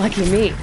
Lucky me.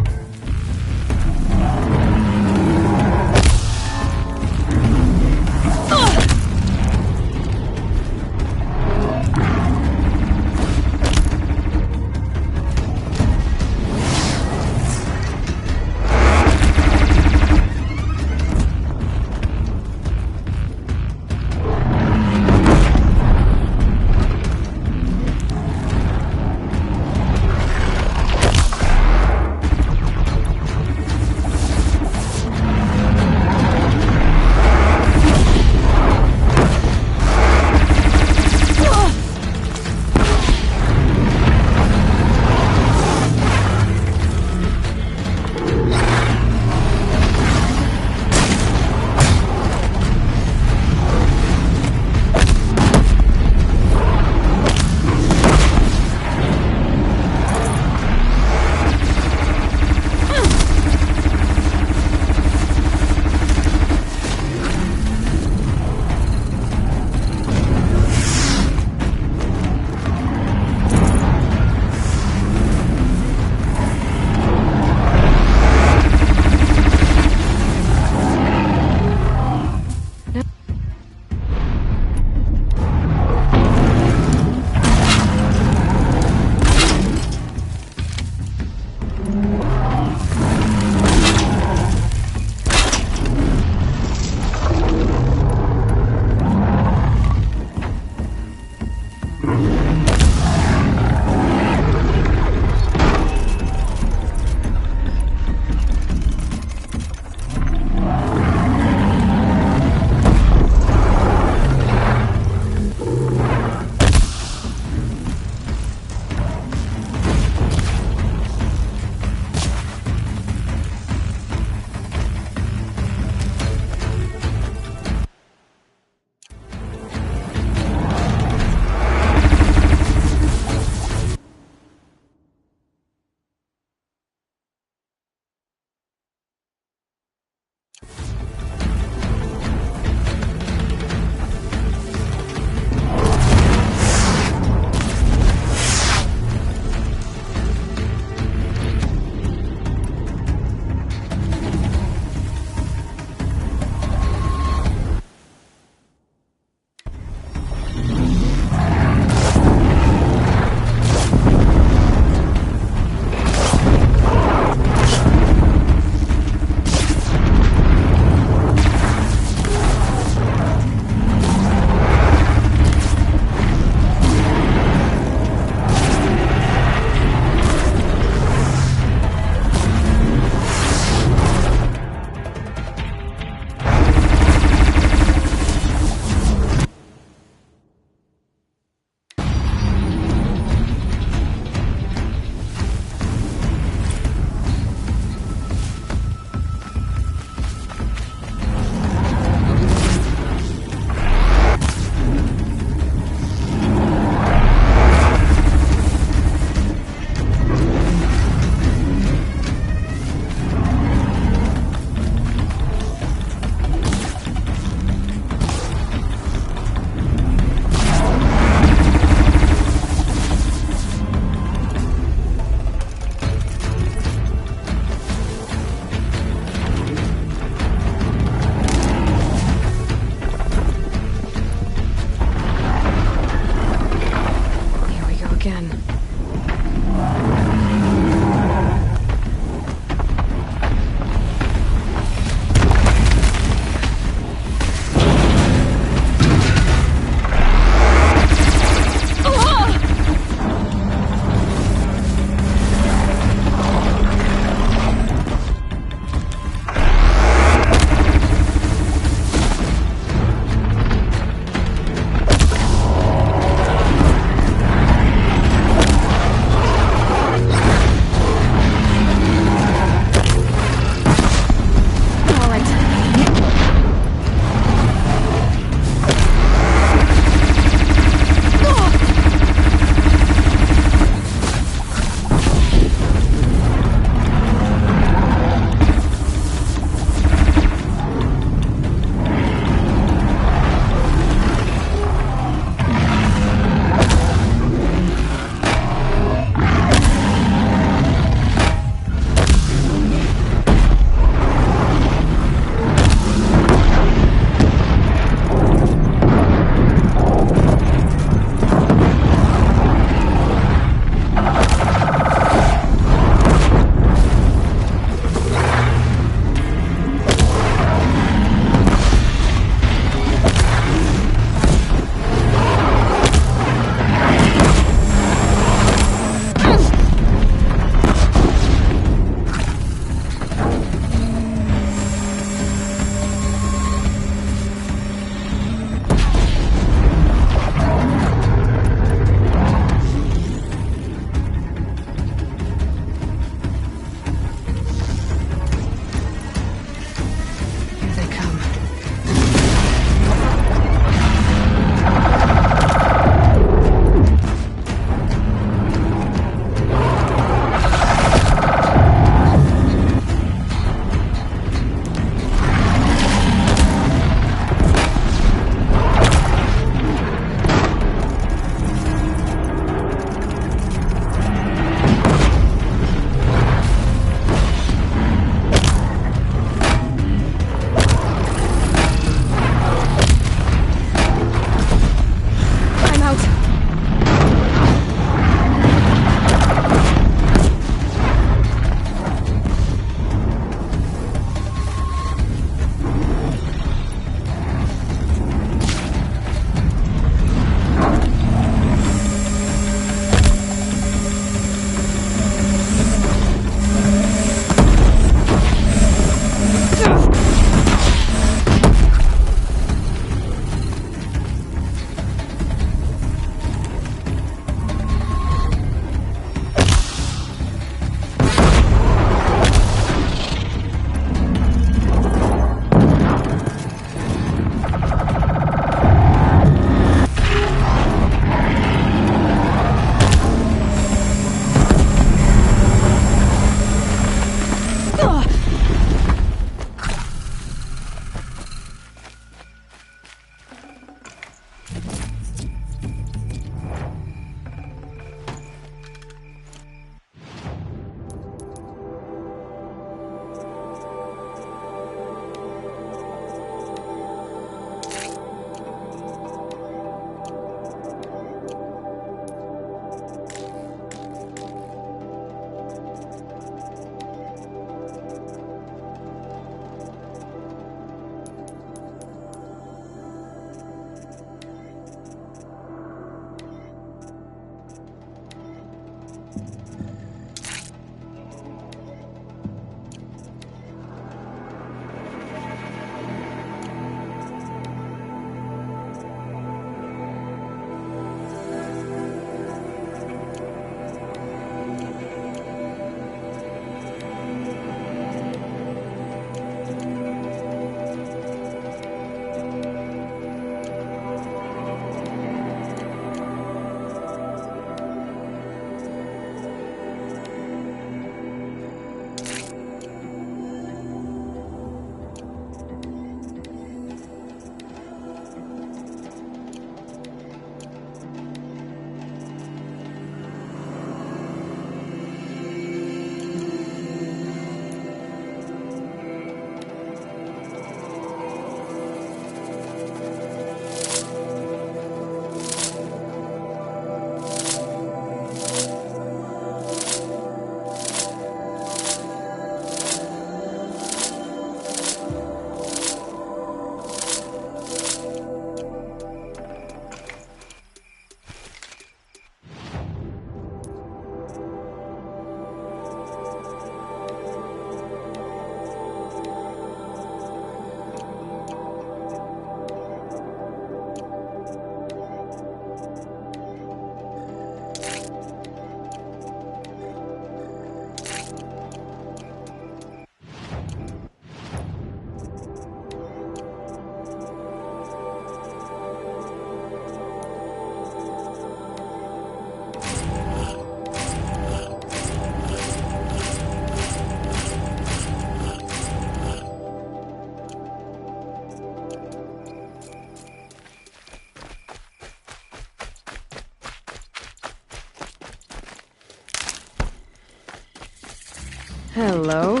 Hello.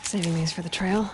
Saving these for the trail.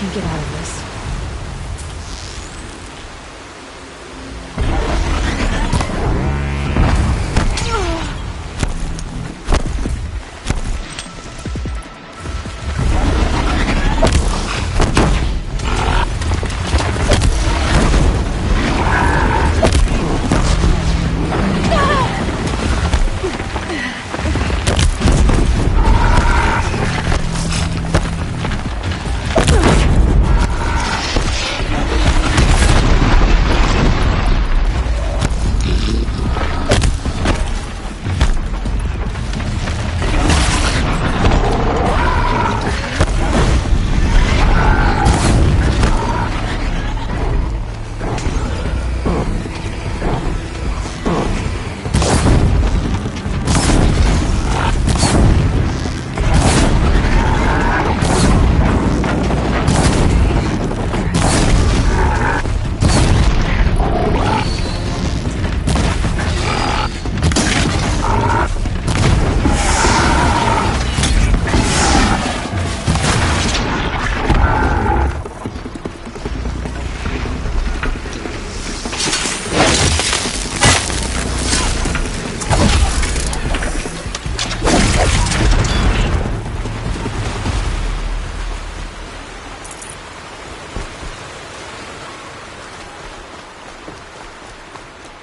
can get out of this.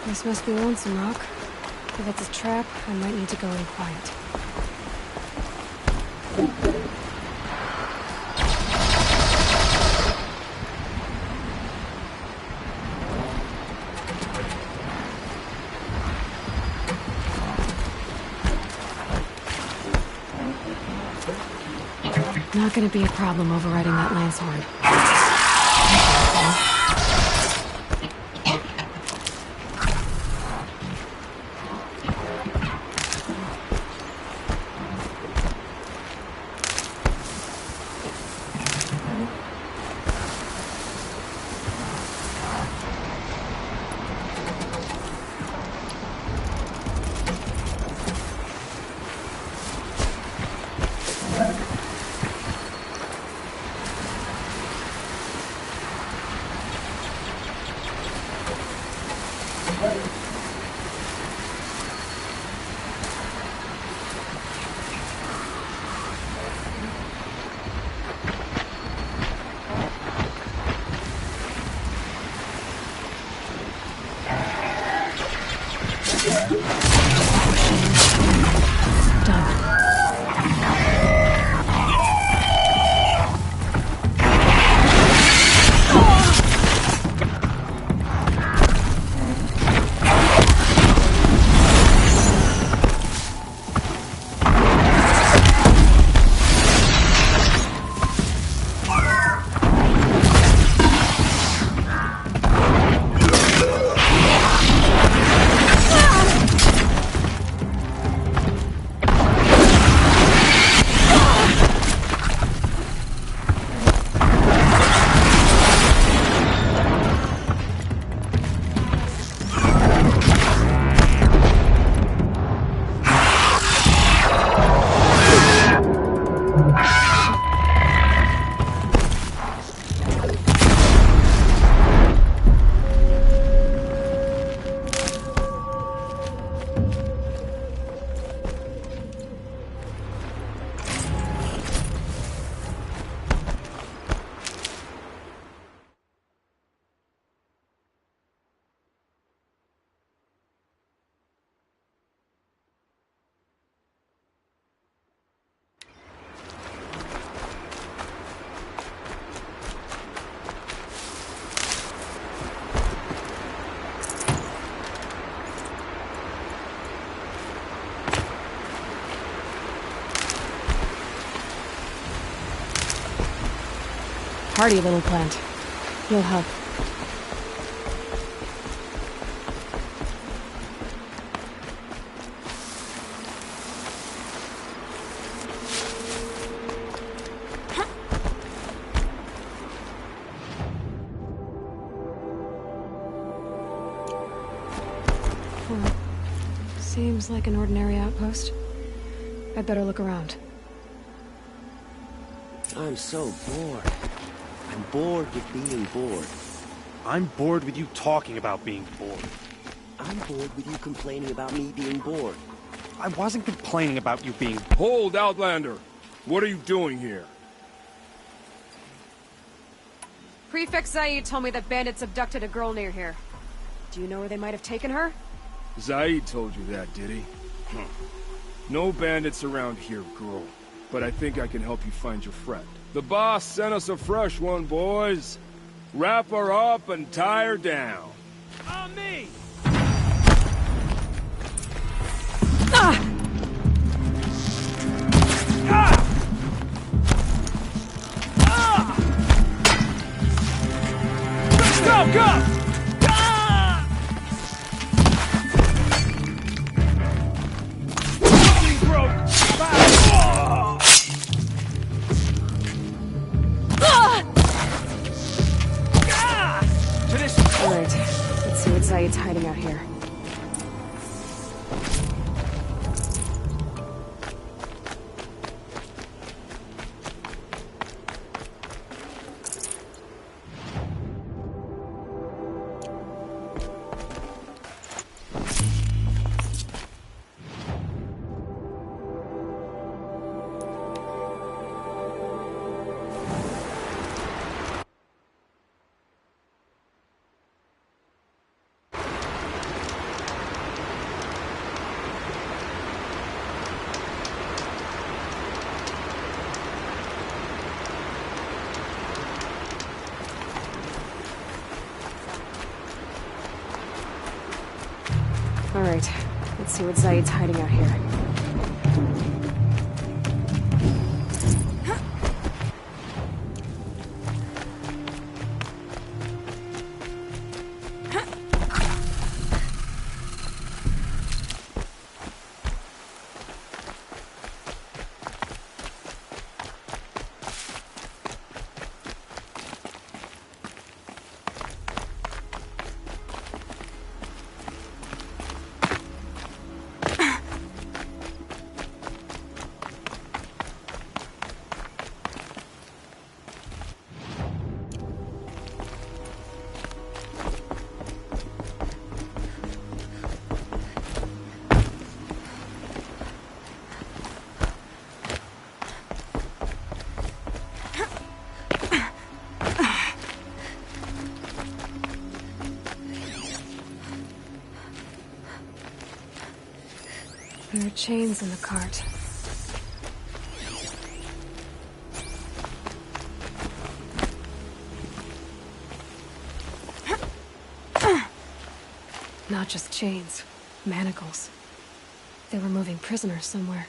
This must be Lonesome Rock. If it's a trap, I might need to go in quiet. Not gonna be a problem overriding that lance horn. Hardy little plant. You'll help. Seems like an ordinary outpost. I'd better look around. I'm so bored. I'm bored with being bored. I'm bored with you talking about being bored. I'm bored with you complaining about me being bored. I wasn't complaining about you being... Hold, Outlander! What are you doing here? Prefect Zaid told me that bandits abducted a girl near here. Do you know where they might have taken her? Zaid told you that, did he? No bandits around here, girl. But I think I can help you find your friend. The boss sent us a fresh one, boys. Wrap her up and tie her down. On me! Ah! Ah! Ah! Go, go! Alright, let's see what Zaid's hiding out here. Let's see what Zaid's hiding out here. There are chains in the cart. Not just chains, manacles. They were moving prisoners somewhere.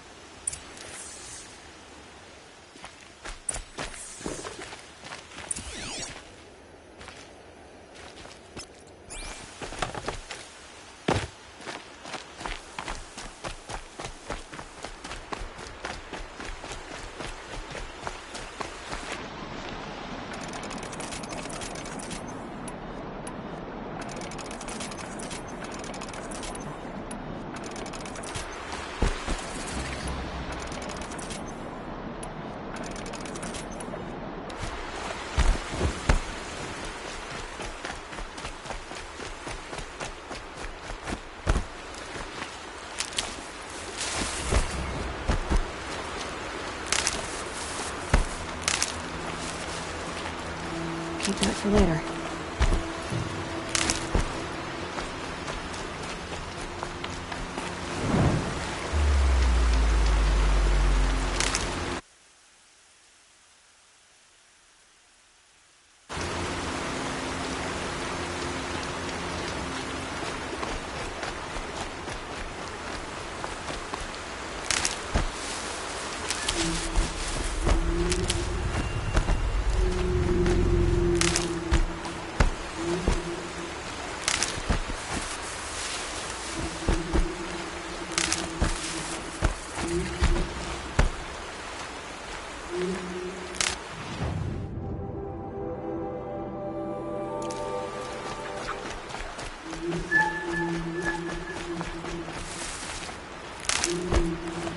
Keep that for later.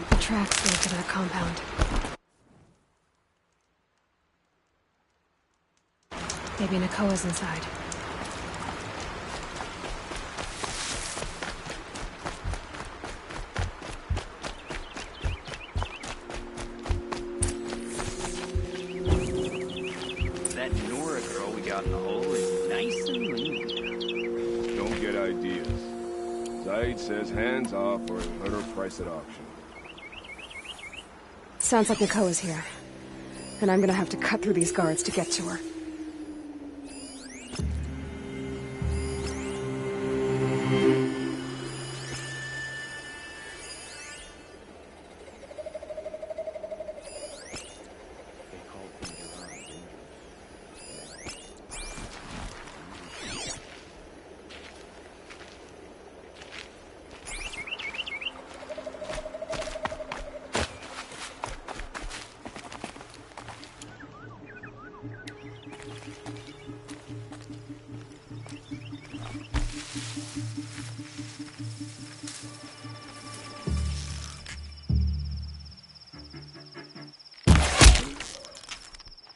The tracks lead to that compound. Maybe Nakoa's inside. That Nora girl we got in the hole is nice and lean. Don't get ideas. Zaid says hands off or he'll let her price at auction. Sounds like Nakoa's here. And I'm gonna have to cut through these guards to get to her.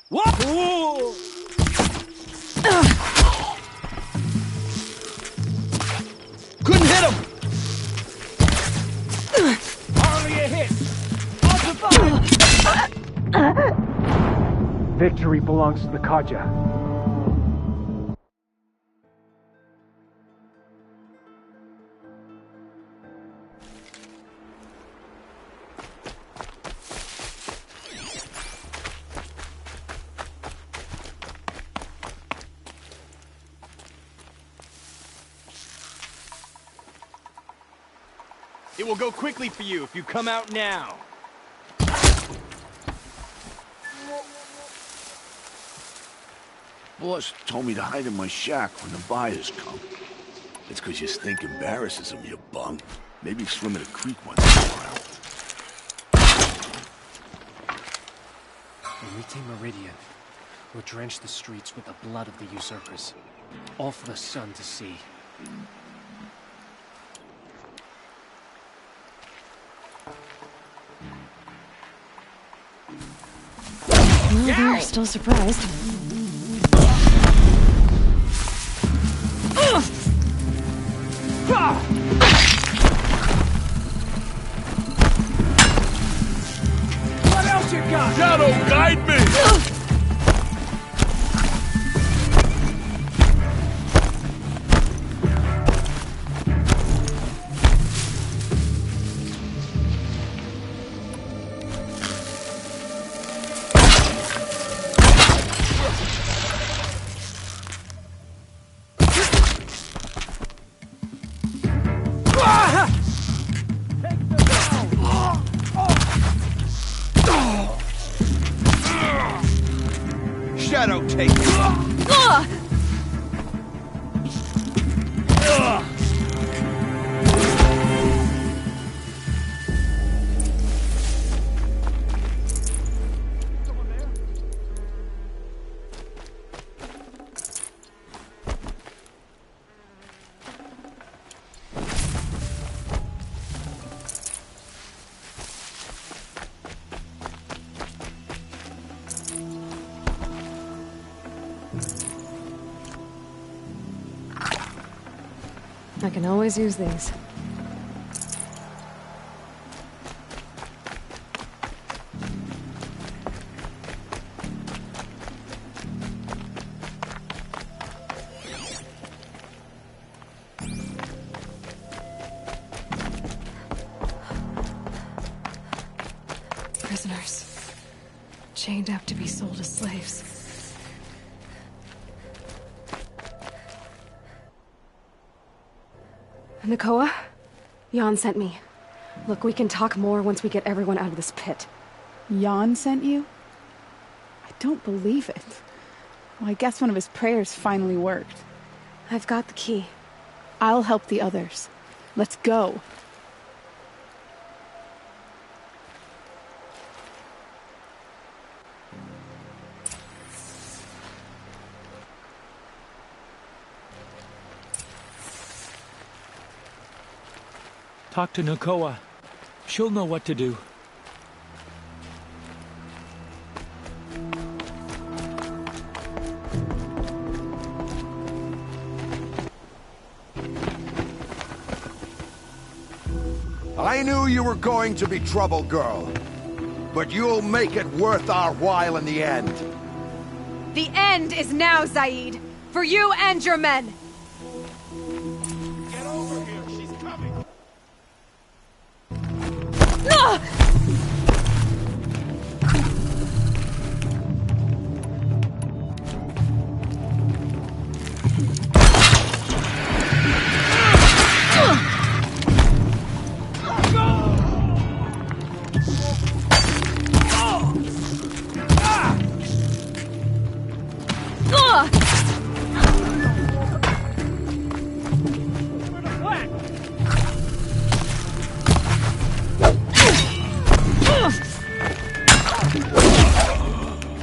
What? Whoa! Couldn't hit him! Hardly a hit! Victory belongs to the Kaja. It will go quickly for you if you come out now. Boss told me to hide in my shack when the buyers come. It's 'cause you stink embarrasses him, you bum. Maybe swim in a creek once in a while. When we take Meridian, we'll drench the streets with the blood of the usurpers. All for the sun to see. Well, they're still surprised. What else you got? Shadow, guide me! Shadow, take it. I can always use these. Prisoners, chained up to be sold as slaves. Nakoa, Jan sent me. Look, we can talk more once we get everyone out of this pit. Jan sent you? I don't believe it. Well, I guess one of his prayers finally worked. I've got the key. I'll help the others. Let's go. Talk to Nakoa. She'll know what to do. I knew you were going to be trouble, girl. But you'll make it worth our while in the end. The end is now, Zaid. For you and your men. Get over here. She's coming.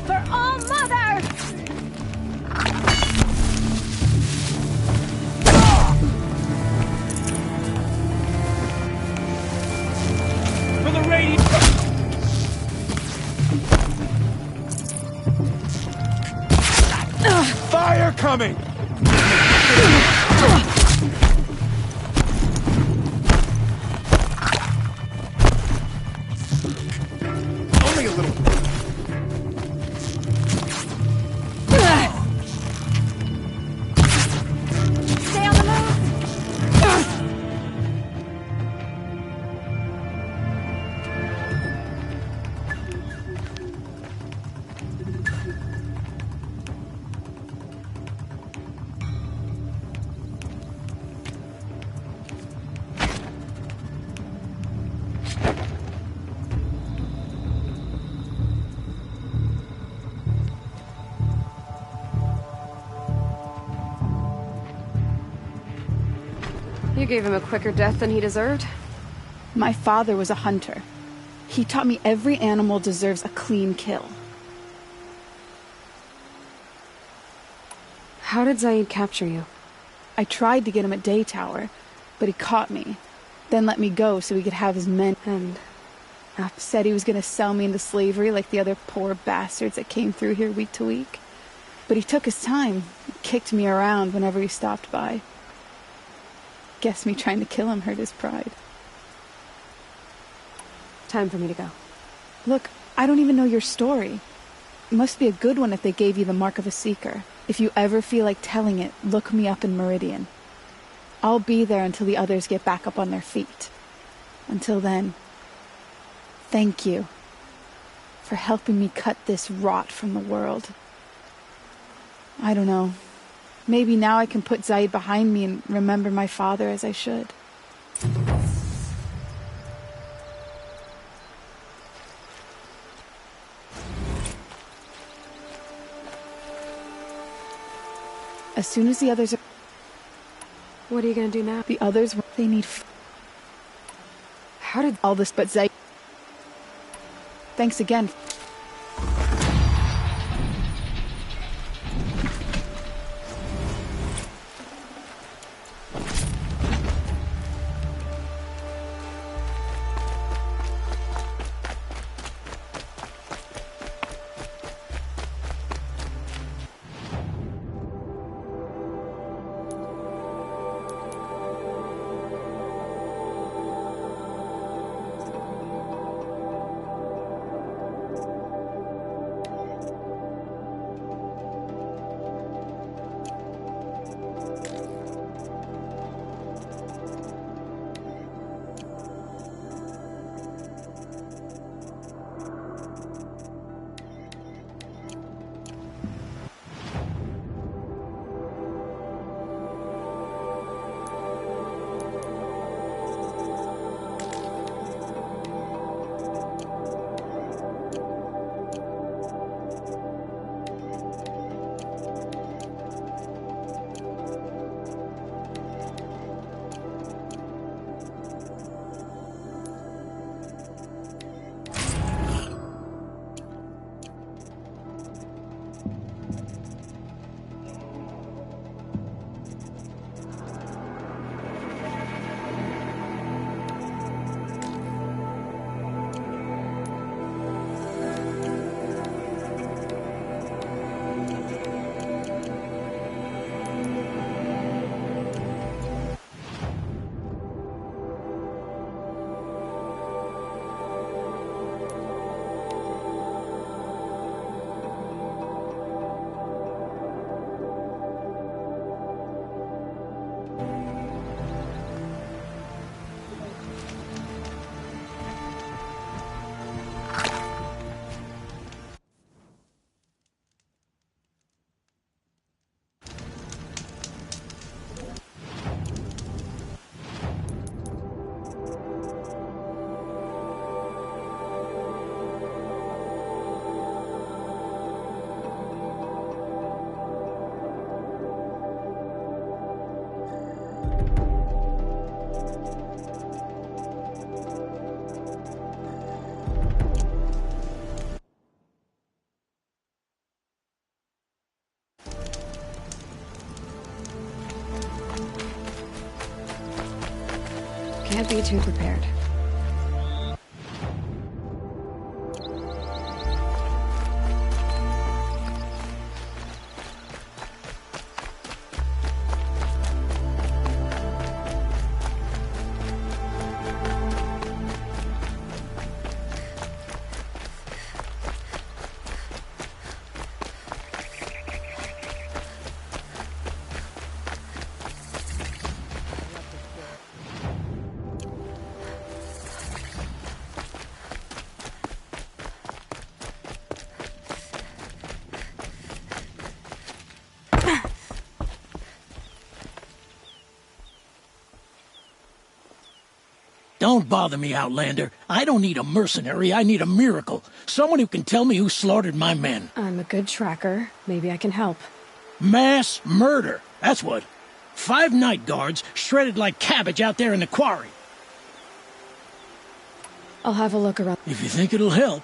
For all mother! For the radiant. Fire coming! Only a little. Stay on the move! You gave him a quicker death than he deserved. My father was a hunter. He taught me every animal deserves a clean kill. How did Zaid capture you? I tried to get him at Day Tower, but he caught me, then let me go so he could have his men. And Said he was going to sell me into slavery like the other poor bastards that came through here week to week. But he took his time, kicked me around whenever he stopped by. Guess me trying to kill him hurt his pride. time for me to go. Look, I don't even know your story. It must be a good one if they gave you the mark of a seeker. If you ever feel like telling it, look me up in Meridian. I'll be there until the others get back up on their feet. Until then, thank you for helping me cut this rot from the world. I don't know. Maybe now I can put Zaid behind me and remember my father as I should. As soon as the others are... What are you gonna do now? The others, they need... How did... all this but Zaid... Thanks again. Can't be too prepared. Don't bother me, Outlander. I don't need a mercenary, I need a miracle. Someone who can tell me who slaughtered my men. I'm a good tracker. Maybe I can help. Mass murder. That's what. 5 night guards shredded like cabbage out there in the quarry. I'll have a look around. If you think it'll help.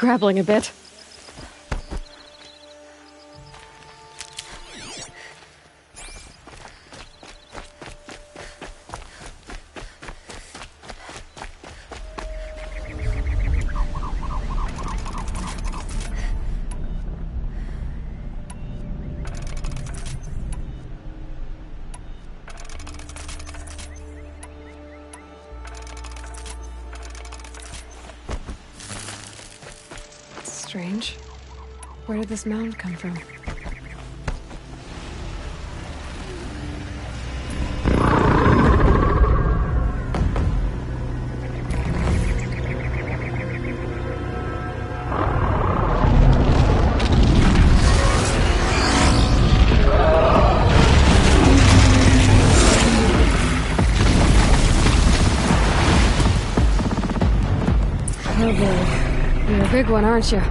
scrabbling a bit. Strange. Where did this mound come from? Oh boy. You're a big one, aren't you?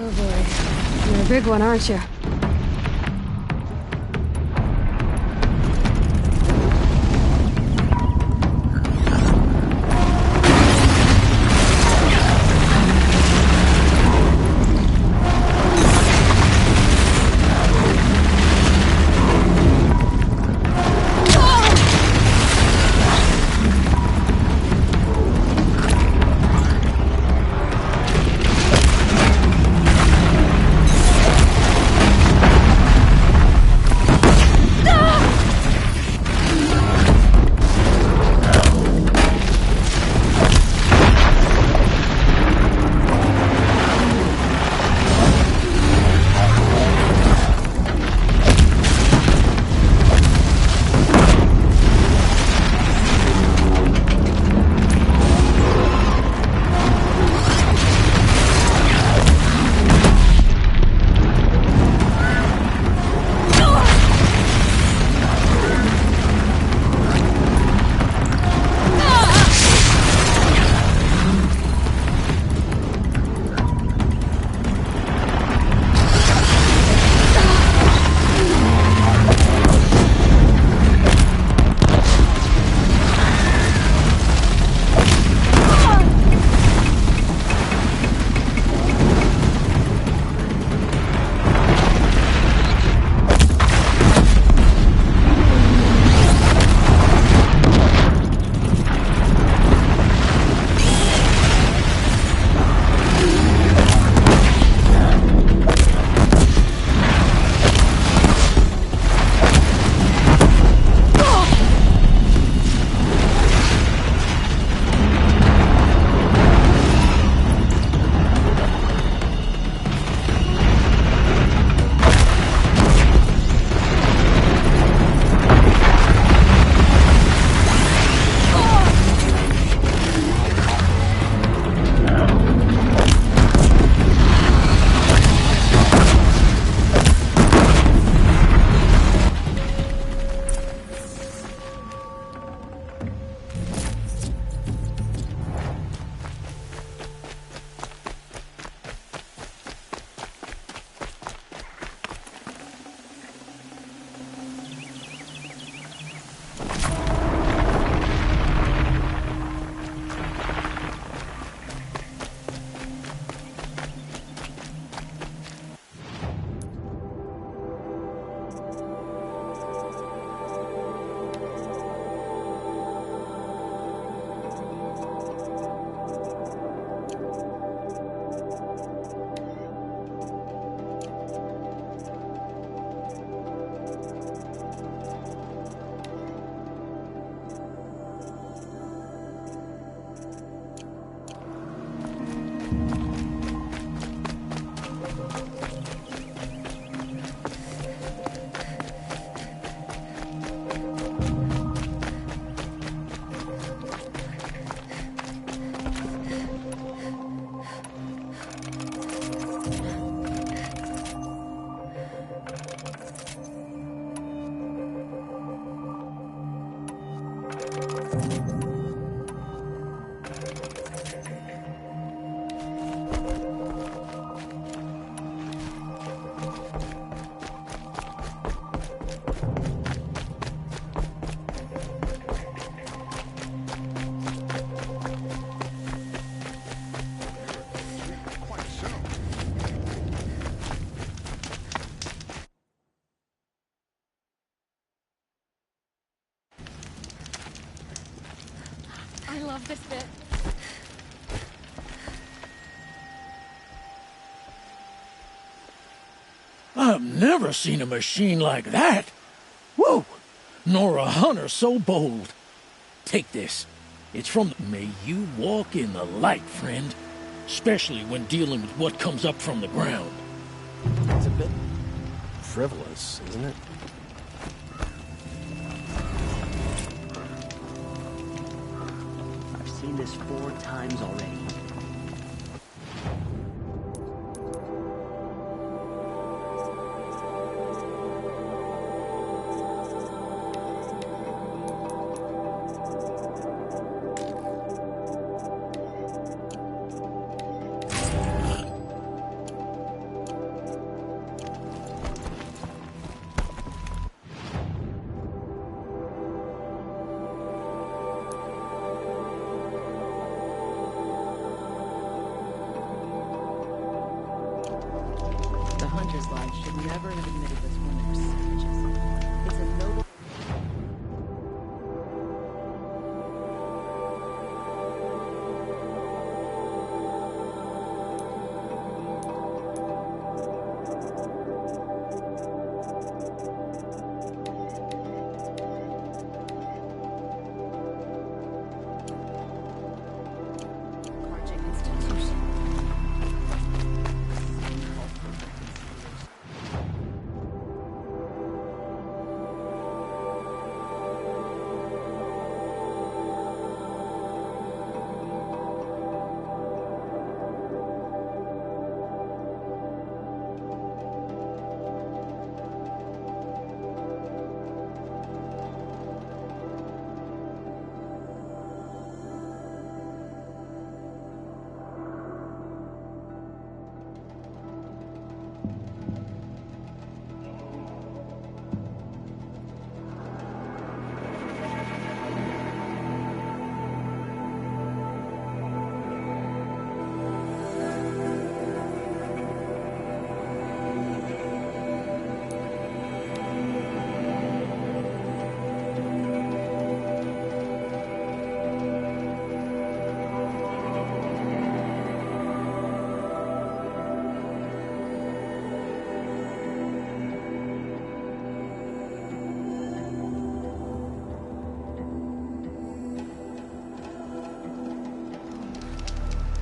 Oh boy. You're a big one, aren't you? I love this bit. I've never seen a machine like that. Whoa! Nor a hunter so bold. Take this. It's from... May you walk in the light, friend. Especially when dealing with what comes up from the ground. It's a bit frivolous, isn't it? I've seen this 4 times already. Hunter's Lodge should never have admitted those women are savages. It's a noble... Marching institution.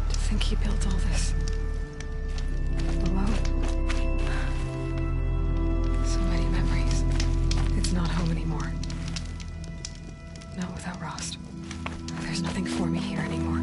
I think he built all this. Alone. So many memories. It's not home anymore. Not without Rost. There's nothing for me here anymore.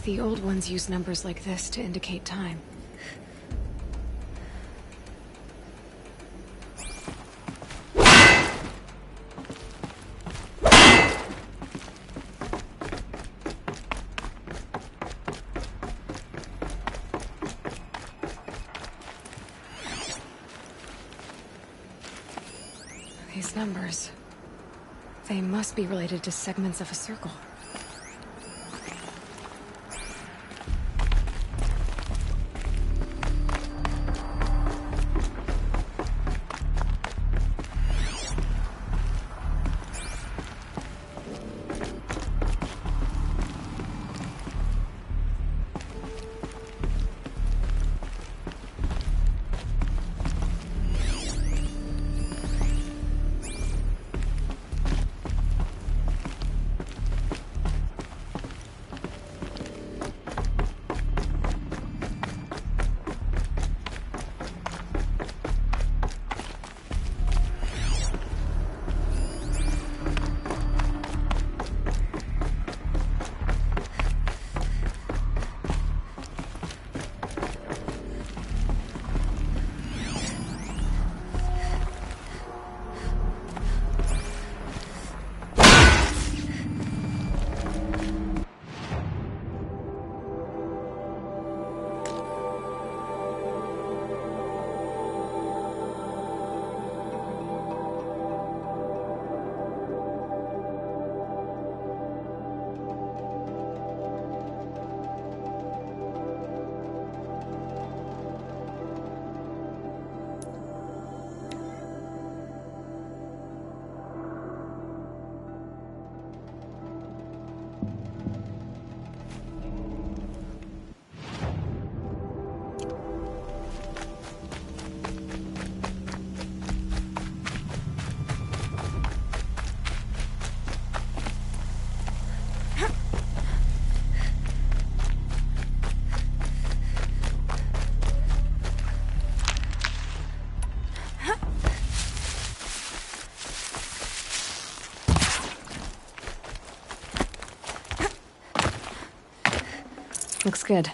The old ones use numbers like this to indicate time. These numbers... they must be related to segments of a circle. Looks good.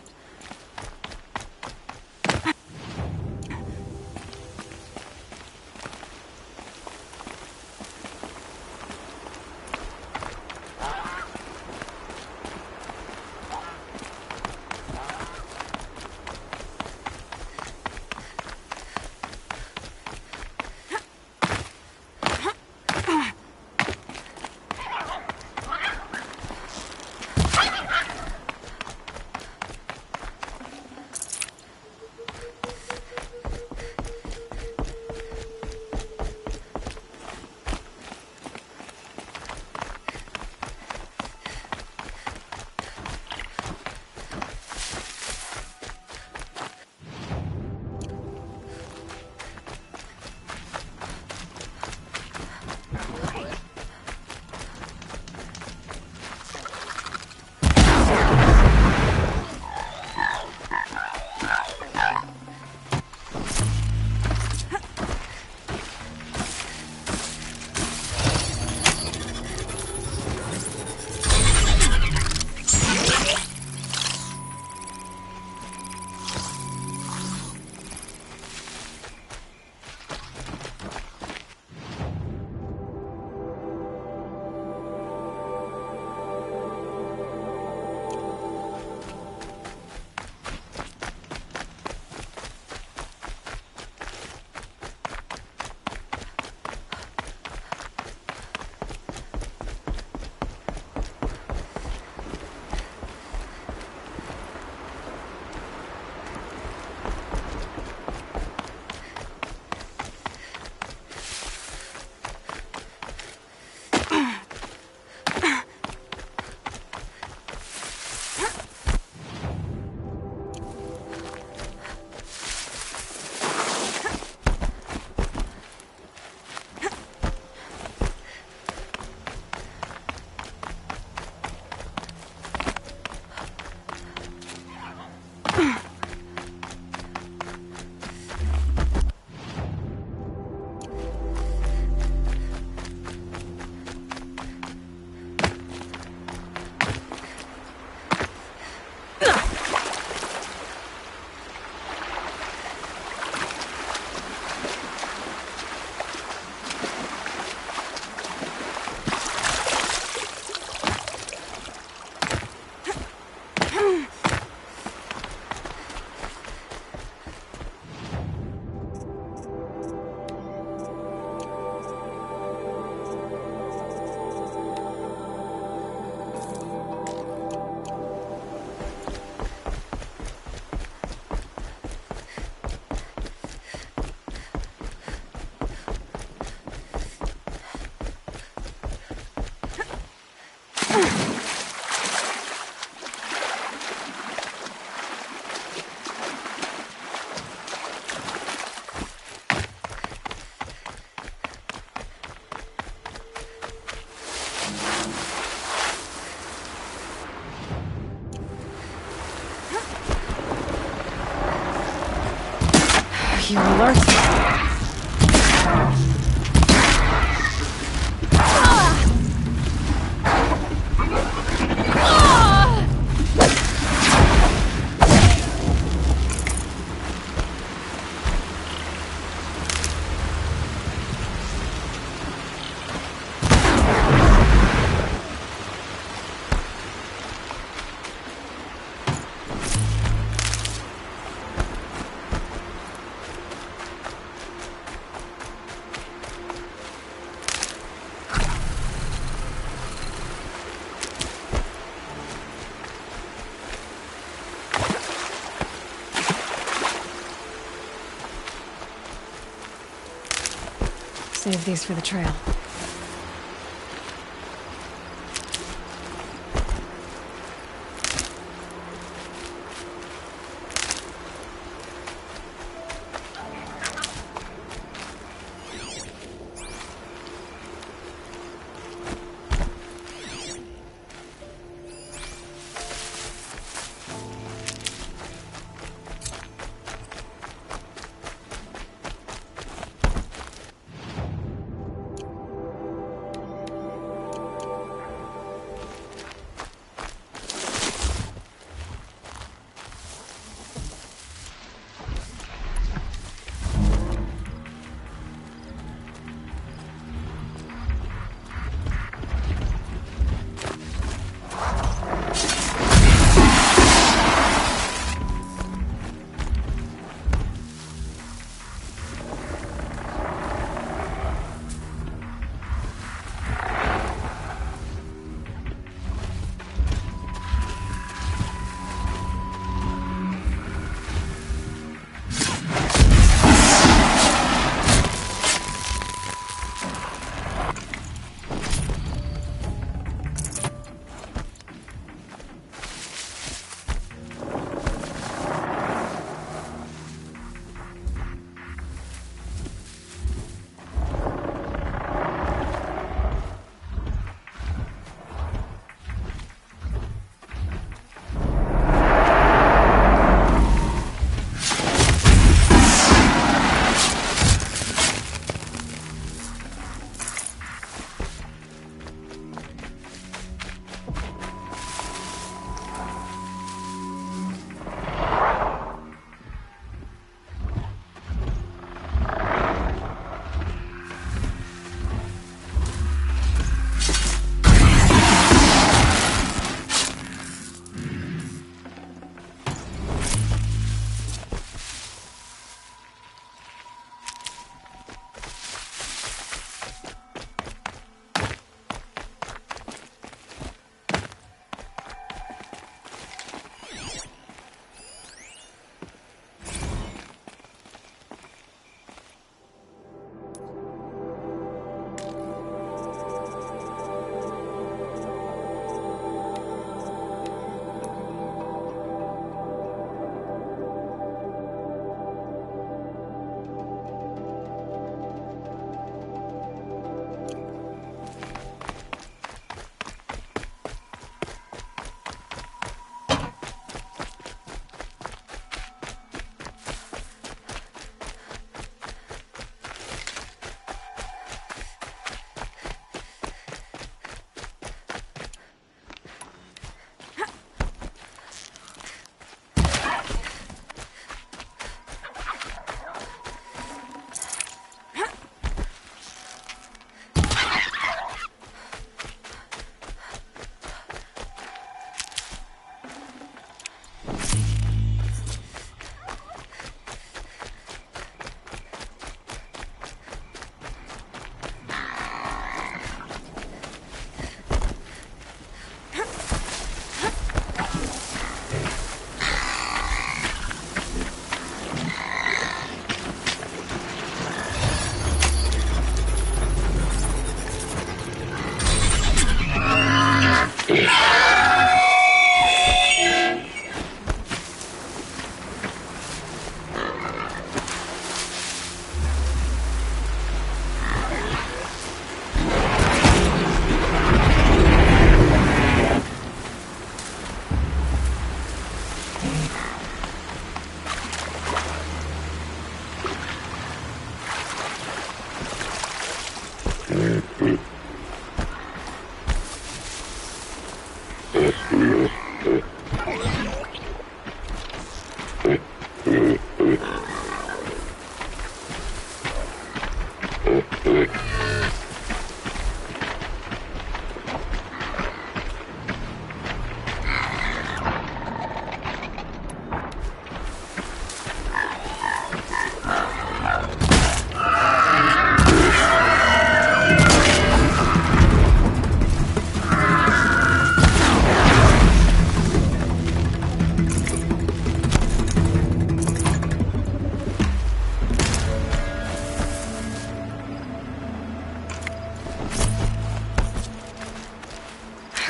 You're alert. Save these for the trail.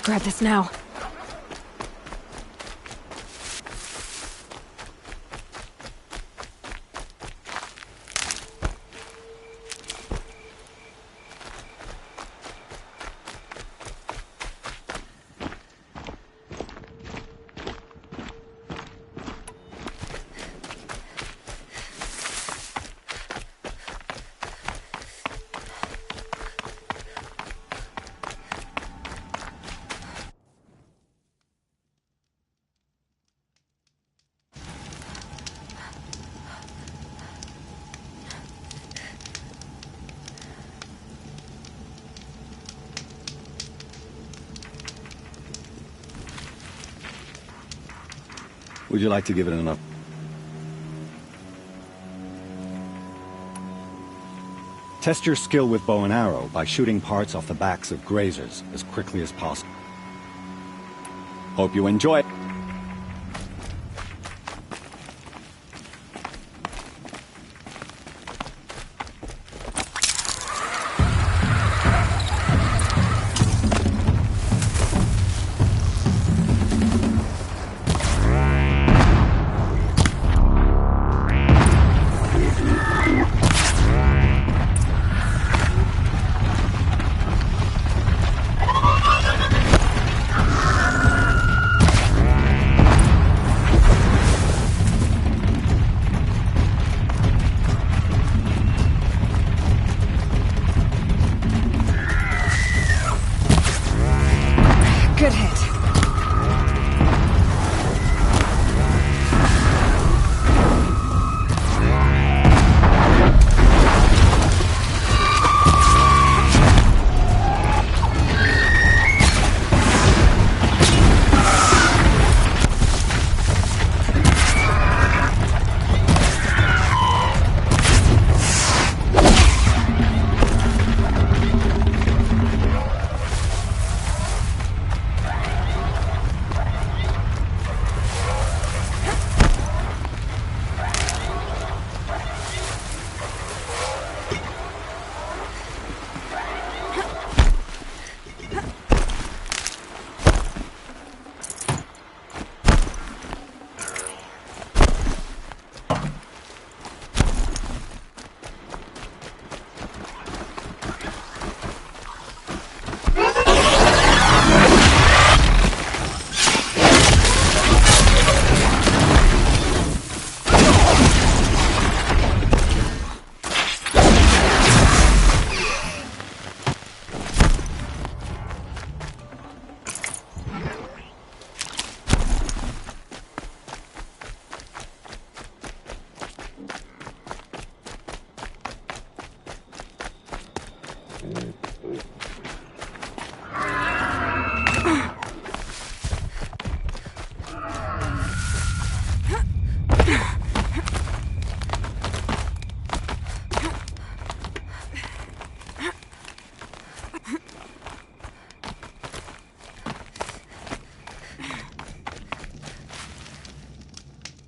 Grab this now. Would you like to give it an up? Test your skill with bow and arrow by shooting parts off the backs of grazers as quickly as possible. Hope you enjoy it. Good hit.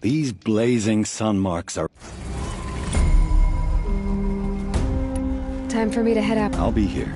These blazing sun marks are... Time for me to head up. I'll be here.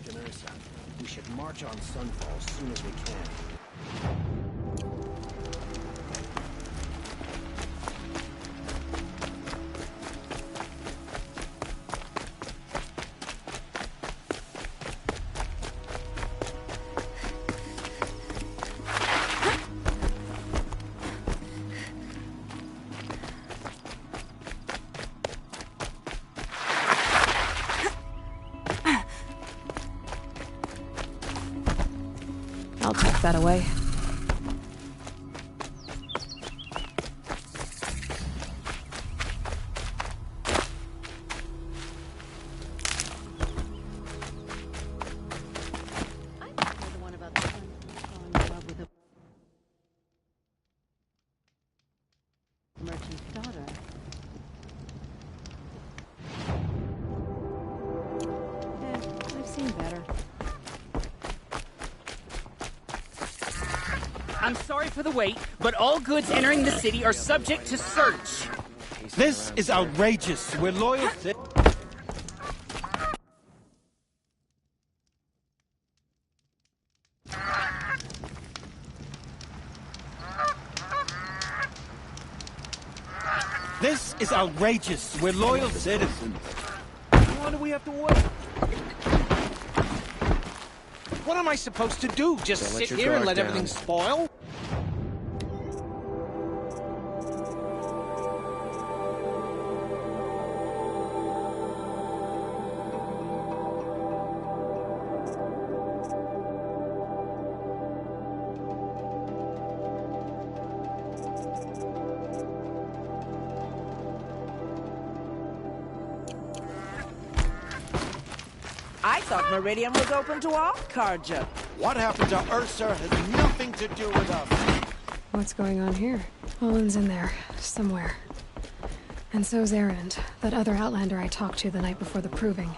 Captain Ursa. We should march on Sunfall as soon as we can. I'll tuck that away. Merchant's daughter. I've seen better. I'm sorry for the wait, but all goods entering the city are subject to search. This is outrageous. We're loyal to... This is outrageous. We're loyal citizens. Why do we have to wait? What am I supposed to do? Just sit here and let everything spoil? I thought Meridian was open to all Carja. What happened to Ursa has nothing to do with us. What's going on here? Olin's in there, somewhere. And so's Erend, that other Outlander I talked to the night before the proving.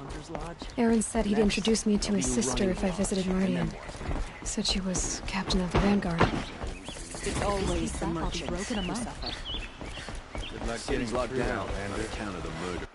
Erend said he'd introduce me to his sister if I visited Meridian. Said she was captain of the Vanguard. It's always the merchants broken him up. Good luck getting locked down on account of the murder.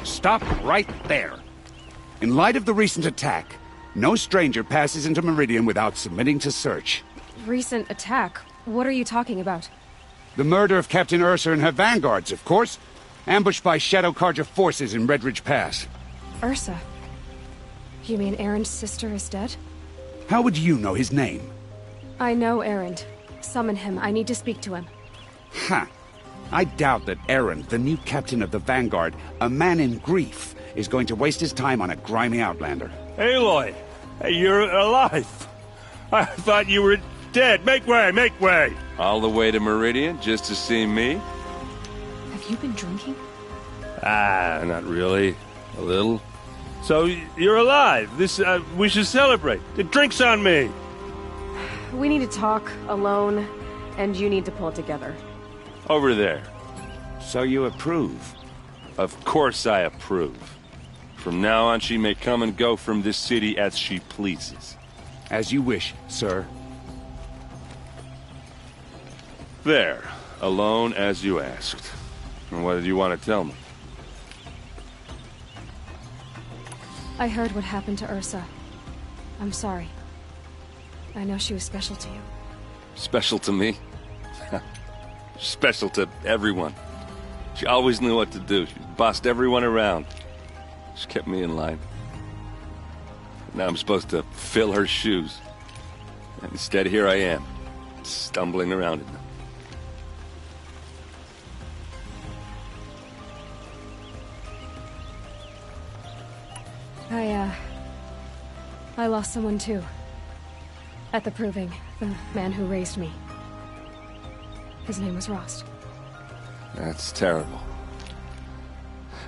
Stop right there. In light of the recent attack, no stranger passes into Meridian without submitting to search. Recent attack? What are you talking about? The murder of Captain Ursa and her vanguards, of course. Ambushed by Shadow Carja forces in Redridge Pass. Ursa? You mean Erend's sister is dead? How would you know his name? I know Erend. Summon him. I need to speak to him. Ha! I doubt that Erend, the new captain of the Vanguard, a man in grief, is going to waste his time on a grimy outlander. Aloy! Hey, you're alive! I thought you were dead. Make way, make way! All the way to Meridian just to see me? Have you been drinking? Not really. A little. So, you're alive. We should celebrate. The drink's on me! We need to talk, alone, and you need to pull it together. Over there. So you approve? Of course I approve. From now on, she may come and go from this city as she pleases. As you wish, sir. There. Alone as you asked. And what did you want to tell me? I heard what happened to Ursa. I'm sorry. I know she was special to you. Special to me? Special to everyone. She always knew what to do. She bossed everyone around. She kept me in line. Now I'm supposed to fill her shoes. And instead, here I am, stumbling around in them. I lost someone too. At the proving, the man who raised me. His name was Rost. That's terrible.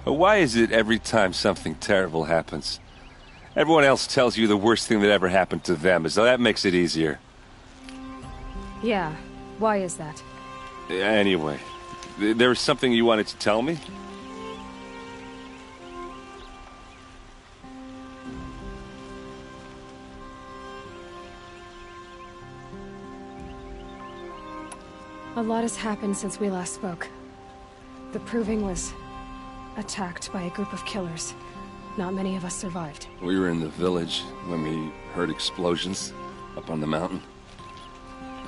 Why is it every time something terrible happens, everyone else tells you the worst thing that ever happened to them, as though that makes it easier? Yeah, why is that? Anyway, there was something you wanted to tell me? A lot has happened since we last spoke. The Proving was attacked by a group of killers. Not many of us survived. We were in the village when we heard explosions up on the mountain.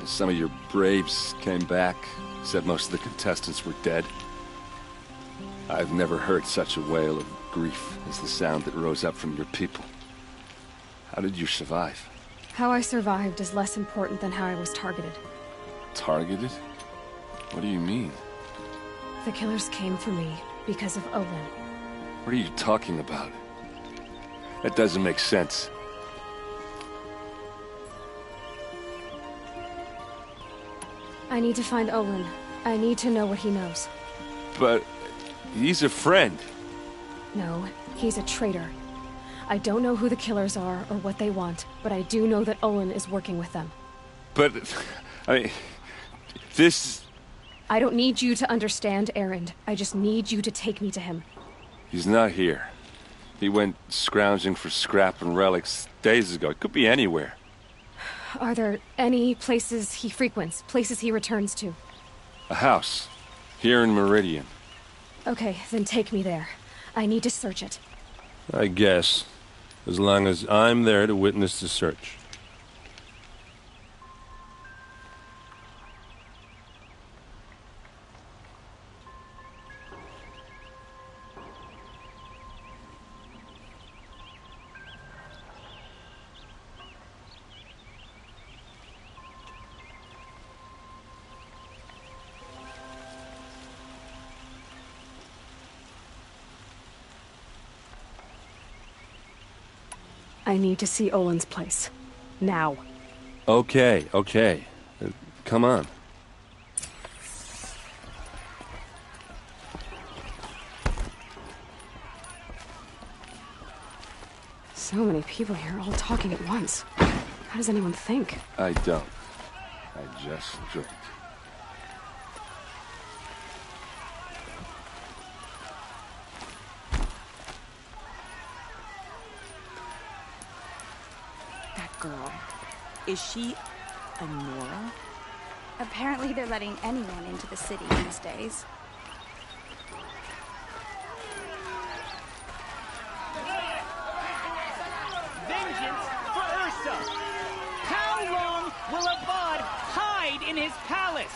Some of your braves came back, said most of the contestants were dead. I've never heard such a wail of grief as the sound that rose up from your people. How did you survive? How I survived is less important than how I was targeted. Targeted? What do you mean? The killers came for me because of Olin. What are you talking about? That doesn't make sense. I need to find Olin. I need to know what he knows. But he's a friend. No, he's a traitor. I don't know who the killers are or what they want, but I do know that Olin is working with them. But, I mean, this... I don't need you to understand, Erend. I just need you to take me to him. He's not here. He went scrounging for scrap and relics days ago. It could be anywhere. Are there any places he frequents, places he returns to? A house. Here in Meridian. Okay, then take me there. I need to search it. I guess. As long as I'm there to witness the search. I need to see Olin's place. Now. Okay. Come on. So many people here, all talking at once. How does anyone think? I don't. I just drink. Girl. Is she a Nora? Apparently they're letting anyone into the city these days. Vengeance for Ursa! How long will Avad hide in his palace?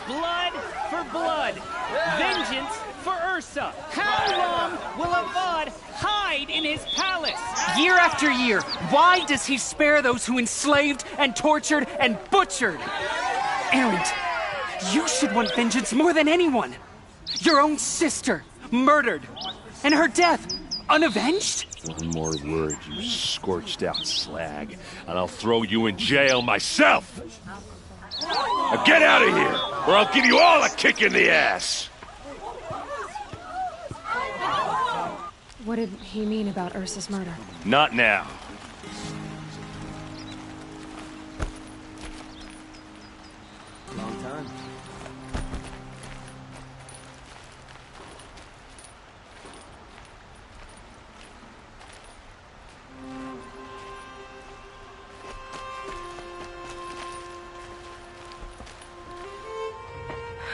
Blood for blood. Vengeance for Ursa. How long will Avad hide in his palace? Year after year, why does he spare those who enslaved and tortured and butchered? Erend, you should want vengeance more than anyone. Your own sister, murdered, and her death, unavenged? One more word, you scorched out slag, and I'll throw you in jail myself! Now get out of here, or I'll give you all a kick in the ass! What did he mean about Ursa's murder? Not now. Long time.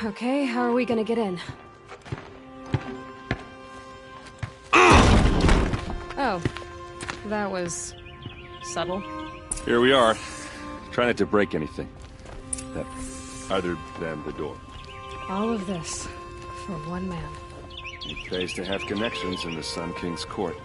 Okay, how are we gonna get in? Oh, that was subtle. Here we are. Try not to break anything. Other than the door. All of this for one man. It pays to have connections in the Sun King's court.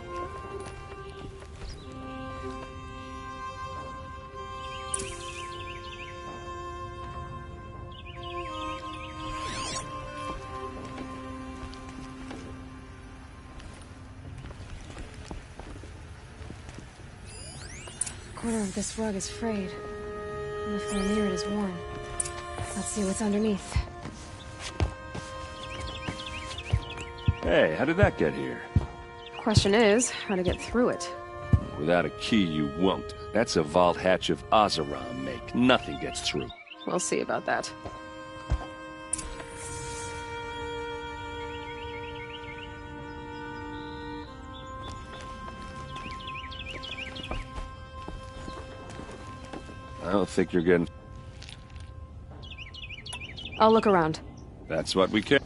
A corner of this rug is frayed, and the floor near it is worn. Let's see what's underneath. Hey, how did that get here? Question is, how to get through it. Without a key, you won't. That's a vault hatch of Oseram make. Nothing gets through. We'll see about that. I don't think you're getting... I'll look around. That's what we can.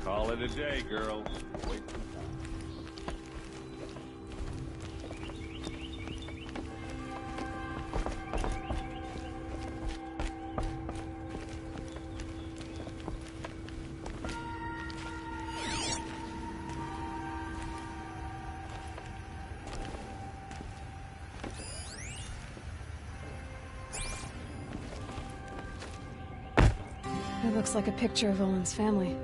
Call it a day, girl. Wait. It looks like a picture of Olin's family.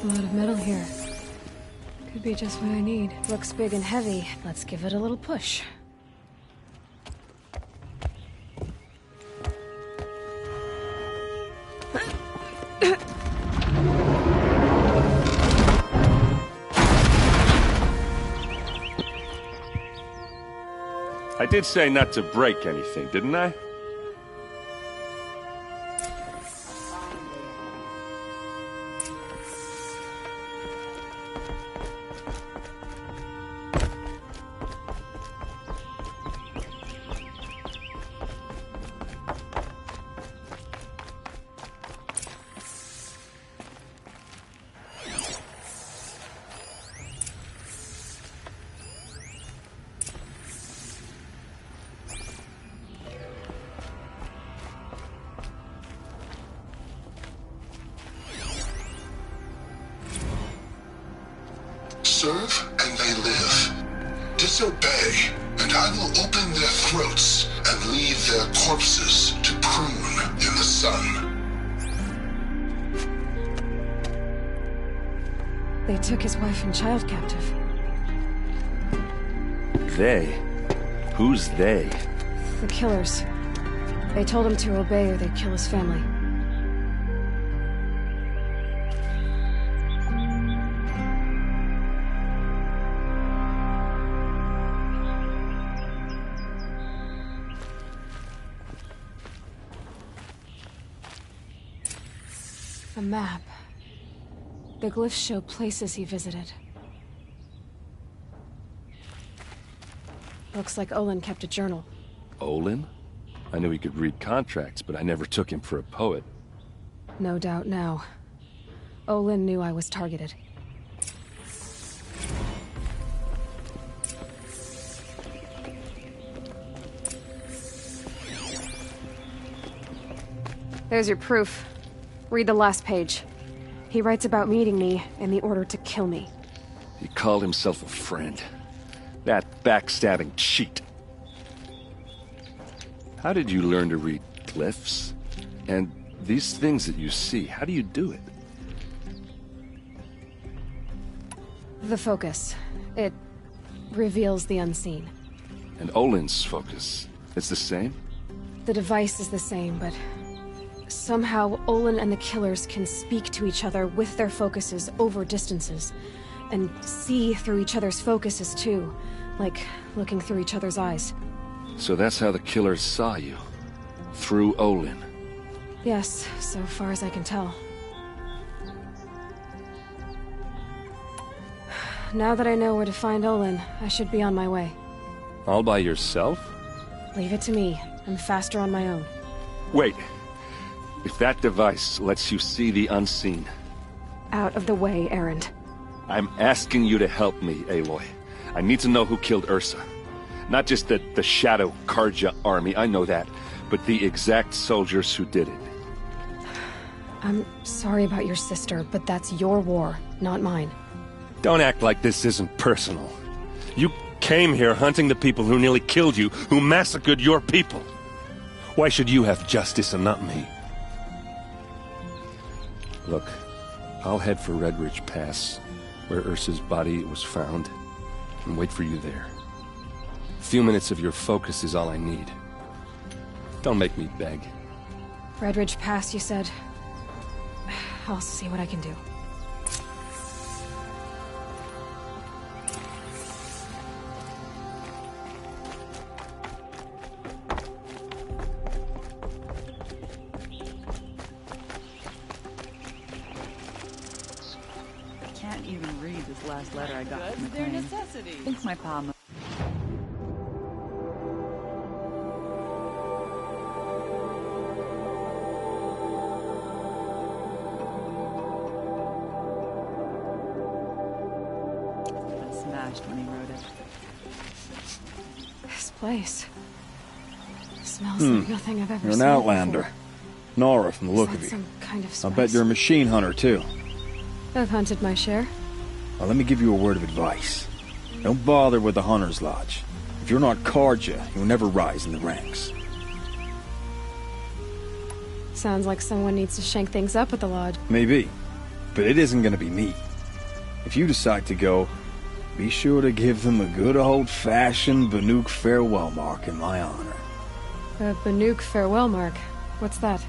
A lot of metal here. Could be just what I need. Looks big and heavy. Let's give it a little push. I did say not to break anything, didn't I? Serve and they live. Disobey, and I will open their throats and leave their corpses to prune in the sun. They took his wife and child captive. They? Who's they? The killers. They told him to obey or they'd kill his family. A map. The glyphs show places he visited. Looks like Olin kept a journal. Olin? I knew he could read contracts, but I never took him for a poet. No doubt now. Olin knew I was targeted. There's your proof. Read the last page. He writes about meeting me in the order to kill me. He called himself a friend. That backstabbing cheat. How did you learn to read glyphs? And these things that you see, how do you do it? The focus. It reveals the unseen. And Olin's focus, it's the same? The device is the same, but somehow Olin and the killers can speak to each other with their focuses over distances. And see through each other's focuses too. Like looking through each other's eyes. So that's how the killers saw you. Through Olin. Yes, so far as I can tell. Now that I know where to find Olin, I should be on my way. All by yourself? Leave it to me. I'm faster on my own. Wait. If that device lets you see the unseen... Out of the way, Erend. I'm asking you to help me, Aloy. I need to know who killed Ursa. Not just the Shadow Karja army, I know that. but the exact soldiers who did it. I'm sorry about your sister, but that's your war, not mine. Don't act like this isn't personal. You came here hunting the people who nearly killed you, who massacred your people. Why should you have justice and not me? Look, I'll head for Red Ridge Pass, where Ursa's body was found, and wait for you there. A few minutes of your focus is all I need. Don't make me beg. Red Ridge Pass, you said? I'll see what I can do. Can't even read this last letter I got from Their McLean. necessities. I think my palm. Smashed when he wrote it. This place smells like nothing I've ever You're seen an Outlander. before. Nora, from the look Is of that you. some kind of I spice? bet you're a machine hunter, too. I've hunted my share. Well, let me give you a word of advice. Don't bother with the Hunter's Lodge. If you're not Karja, you'll never rise in the ranks. Sounds like someone needs to shank things up at the lodge. Maybe. But it isn't gonna be me. If you decide to go, be sure to give them a good old-fashioned Banuk farewell mark in my honor. A Banuk farewell mark. What's that?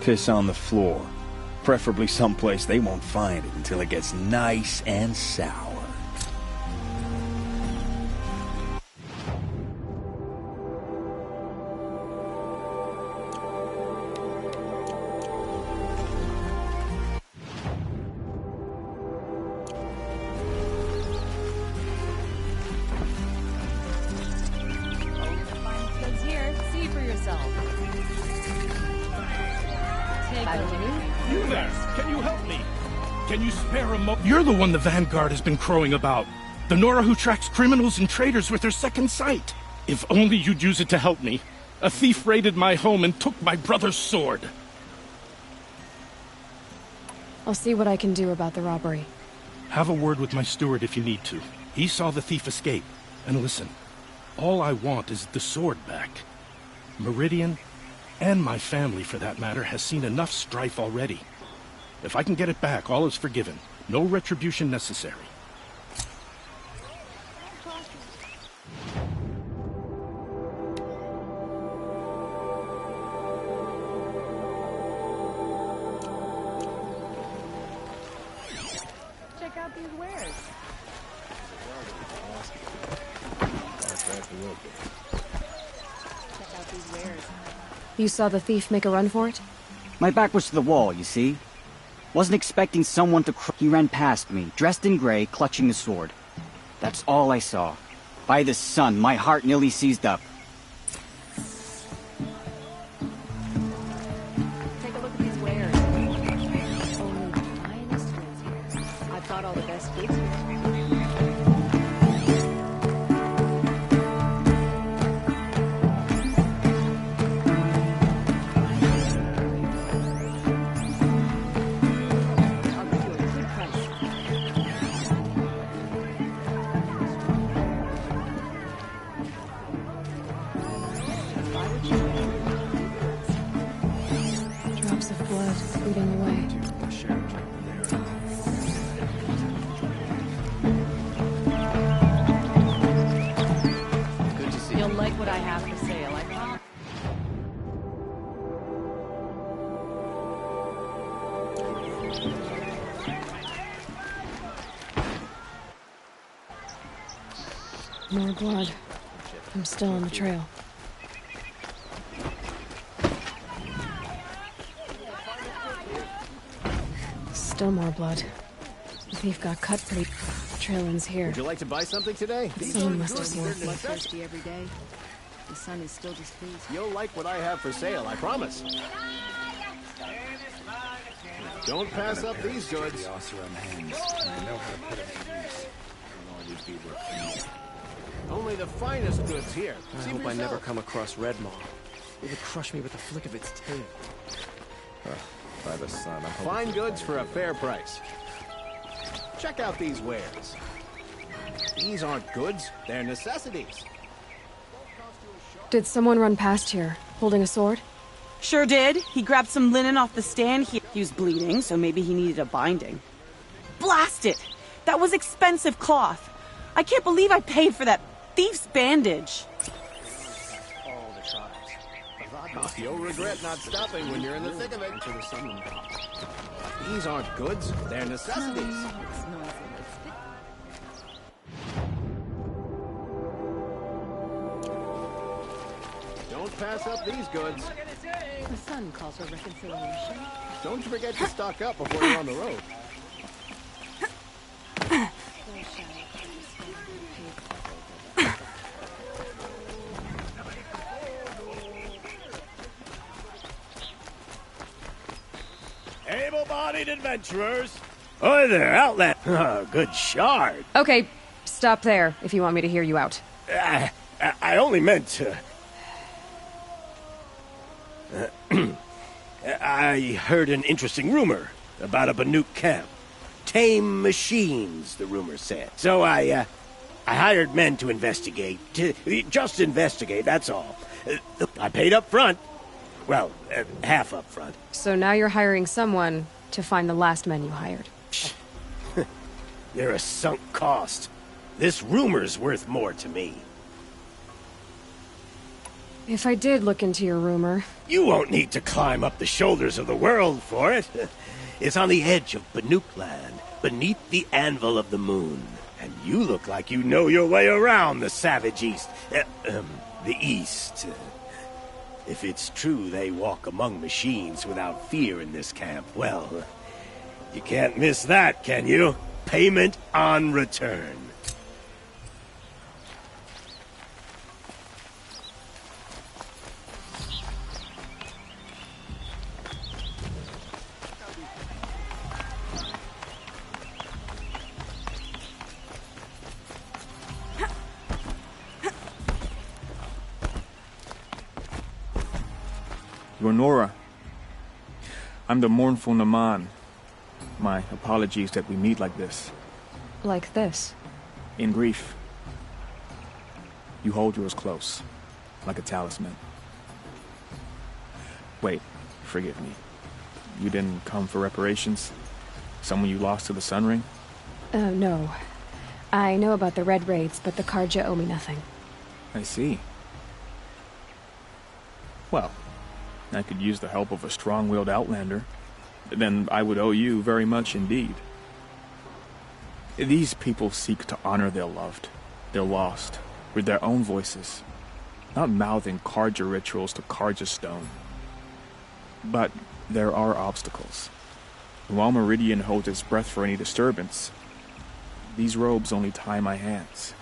Piss on the floor. Preferably someplace they won't find it until it gets nice and sour. Goods here. See for yourself. Take a look. You there! Can you help me? Can you spare a mo- You're the one the Vanguard has been crowing about. The Nora who tracks criminals and traitors with her second sight. If only you'd use it to help me. A thief raided my home and took my brother's sword. I'll see what I can do about the robbery. Have a word with my steward if you need to. He saw the thief escape. And listen, all I want is the sword back. Meridian, and my family for that matter, has seen enough strife already. If I can get it back, all is forgiven. No retribution necessary. Check out these wares. Check out these wares. You saw the thief make a run for it? My back was to the wall, you see? Wasn't expecting someone to He ran past me, dressed in gray, clutching the sword. That's all I saw. By the sun, my heart nearly seized up. Take a look at these wares. Only the finest goods here. I've got all the best goods here. Drops of blood leading the way. Good to see. You'll like what I have for sale. I promise. More blood. I'm still on the trail. Still more blood. The thief got cut pretty. The trail ends here. Would you like to buy something today? Someone must have seen the thief. Bloodthirsty every day. The sun is still displeased. You'll like what I have for sale, I promise. Don't pass up these goods. Only the finest goods here. I hope I never come across Red Maw. It would crush me with a flick of its tail. By the sun, I'm Fine goods for a fair price. Check out these wares. These aren't goods, they're necessities. Did someone run past here, holding a sword? Sure did. He grabbed some linen off the stand here. He was bleeding, so maybe he needed a binding. Blast it! That was expensive cloth. I can't believe I paid for that thief's bandage. All the tribes. You'll regret not stopping when you're in the thick of it. These aren't goods, they're necessities. Don't pass up these goods. The sun calls for reconciliation. Don't you forget to stock up before you're on the road. Able-bodied adventurers. Hi there, Outlet. Oh, good shard. Okay, stop there if you want me to hear you out. I only meant to... I heard an interesting rumor about a Banuk camp. Tame machines, the rumor said. So I hired men to investigate. Just investigate, that's all. I paid up front. Well, half up front. So now you're hiring someone to find the last men you hired. They're a sunk cost. This rumor's worth more to me. If I did look into your rumor... You won't need to climb up the shoulders of the world for it. It's on the edge of Banuk land, beneath the anvil of the moon. And you look like you know your way around the savage east. The east. If it's true they walk among machines without fear in this camp, well, you can't miss that, can you? Payment on return. You're Nora. I'm the mournful Naman. My apologies that we meet like this. Like this? In grief. You hold yours close, like a talisman. Wait, forgive me. You didn't come for reparations? Someone you lost to the Sun Ring? No. I know about the Red Raids, but the Karja owe me nothing. I see. Well, I could use the help of a strong-willed outlander. Then I would owe you very much indeed. These people seek to honor their loved, their lost, with their own voices, not mouthing Karja rituals to Karja stone. But there are obstacles. While Meridian holds its breath for any disturbance, these robes only tie my hands.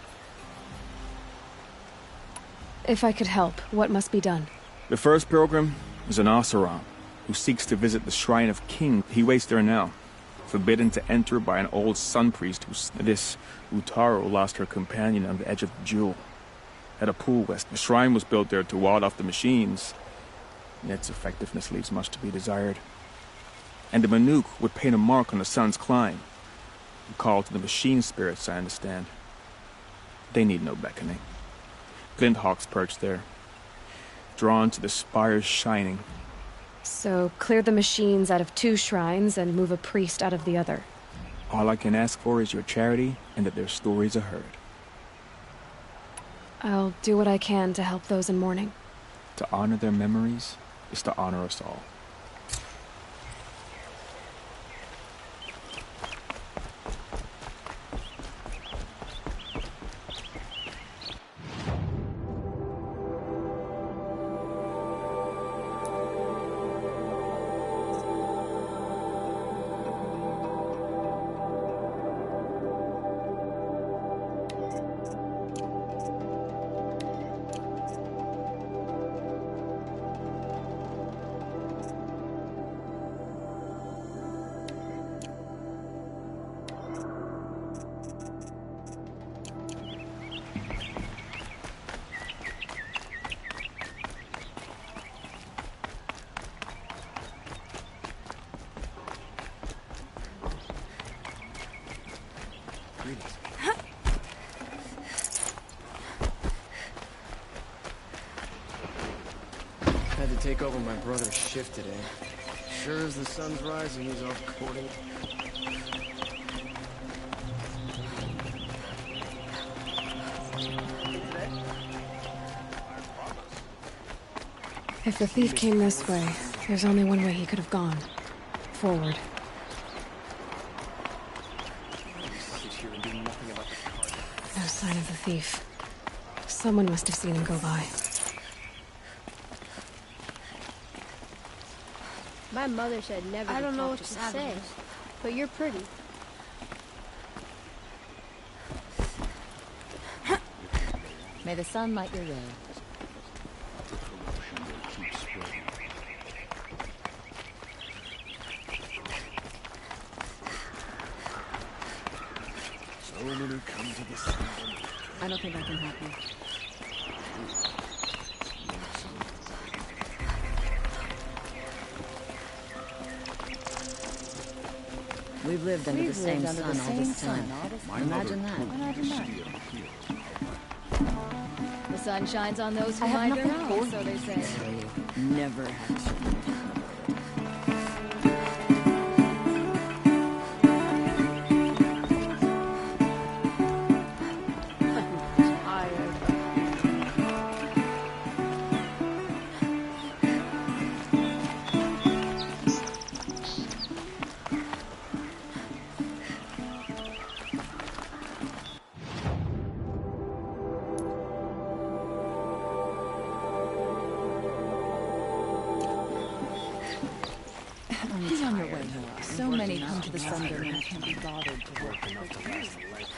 If I could help, what must be done? The first pilgrim is an Oseram, who seeks to visit the Shrine of King. He waits there now, forbidden to enter by an old sun priest this Utaro lost her companion on the edge of the Jewel. At a pool west, the shrine was built there to ward off the machines, yet its effectiveness leaves much to be desired. And the Banuk would paint a mark on the sun's climb, a call to the machine spirits, I understand. They need no beckoning. Glint hawks perch there, drawn to the spire's shining. So, clear the machines out of 2 shrines and move a priest out of the other. All I can ask for is your charity and that their stories are heard. I'll do what I can to help those in mourning. To honor their memories is to honor us all. Had to take over my brother's shift today. Sure as the sun's rising, he's off courting. If the thief came this way, there's only one way he could have gone. Forward. No sign of the thief. Someone must have seen him go by. My mother said never to don't know talk what to to savages, say. but you're pretty. May the sun light your way. I don't think I can help you. We've lived under the same sun all this time. Imagine that. The sun shines on those who mind their own, so they say. Never has. He's on your way. So many come to the Sunburn and can't be bothered to work enough to last the life.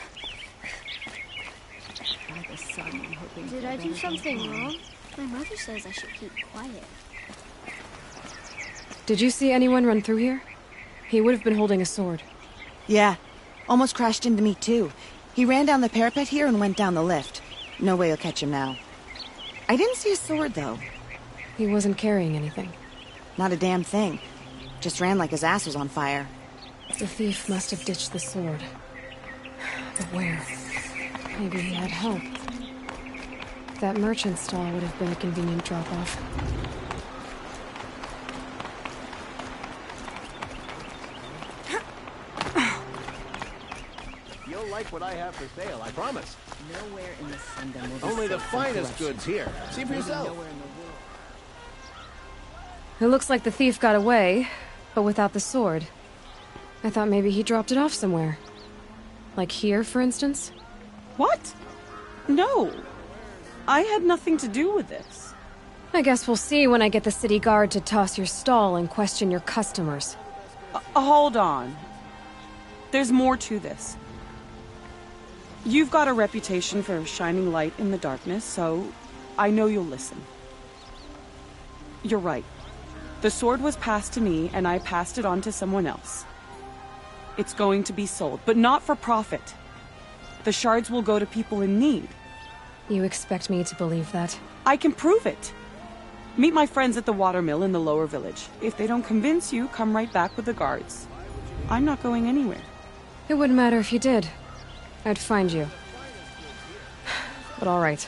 By the sun, I'm hoping. Did I do something wrong? My mother says I should keep quiet. Did you see anyone run through here? He would have been holding a sword. Yeah. Almost crashed into me, too. He ran down the parapet here and went down the lift. No way you'll catch him now. I didn't see a sword, though. He wasn't carrying anything. Not a damn thing. Just ran like his ass was on fire. The thief must have ditched the sword. But where? Maybe he had help. That merchant stall would have been a convenient drop-off. You'll like what I have for sale, I promise. Nowhere in the Sunburn will be Only the safe from finest corruption. goods here. See for Maybe yourself. nowhere in the world. It looks like the thief got away, but without the sword. I thought maybe he dropped it off somewhere. Like here, for instance? What? No. I had nothing to do with this. I guess we'll see when I get the city guard to toss your stall and question your customers. Hold on. There's more to this. You've got a reputation for shining light in the darkness, so I know you'll listen. You're right. The sword was passed to me, and I passed it on to someone else. It's going to be sold, but not for profit. The shards will go to people in need. You expect me to believe that? I can prove it. Meet my friends at the watermill in the lower village. If they don't convince you, come right back with the guards. I'm not going anywhere. It wouldn't matter if you did. I'd find you. But all right.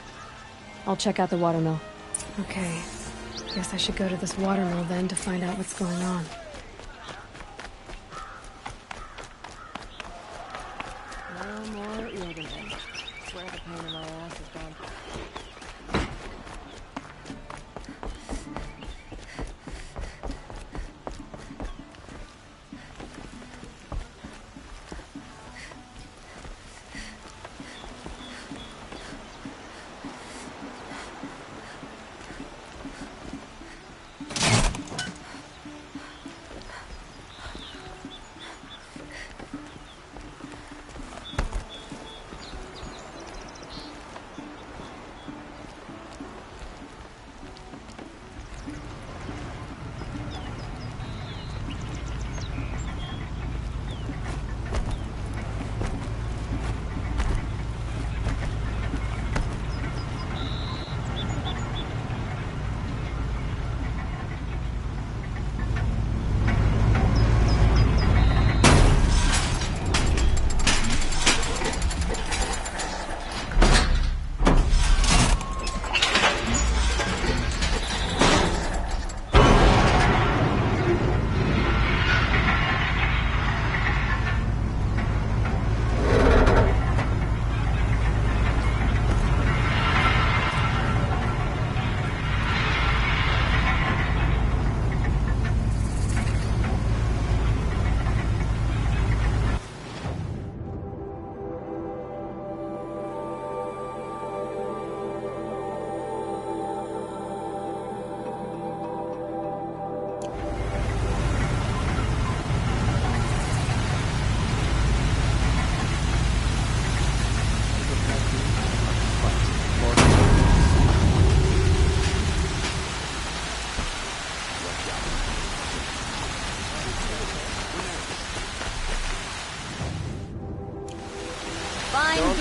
I'll check out the watermill. Okay. Guess I should go to this watermill then to find out what's going on. No more earrings. Swear the pain in my ass is gone.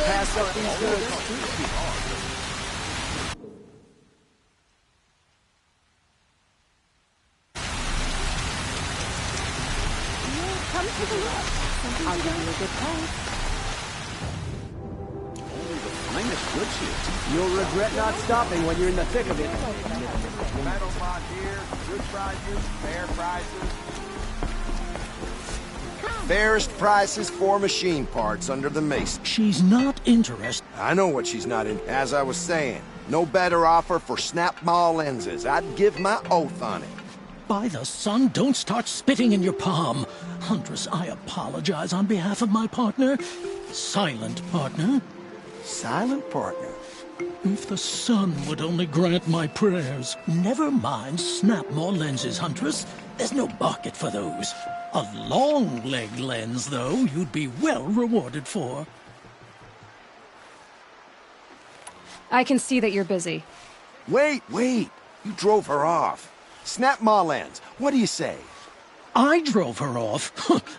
pass up these goods. Come take a look. I'll give you a good price. Finest goods here. You'll regret not stopping when you're in the thick of it. Metal lot here, good prices, fair prices. Fairest prices for machine parts under the mason. She's not interested. I know what she's not in. As I was saying, no better offer for snap ball lenses. I'd give my oath on it. By the sun, don't start spitting in your palm. Huntress, I apologize on behalf of my partner. Silent partner. Silent partner? If the sun would only grant my prayers. Never mind snap more lenses, Huntress. There's no market for those. A long leg lens, though, you'd be well rewarded for. I can see that you're busy. Wait. You drove her off. Snap ma lens. What do you say? I drove her off?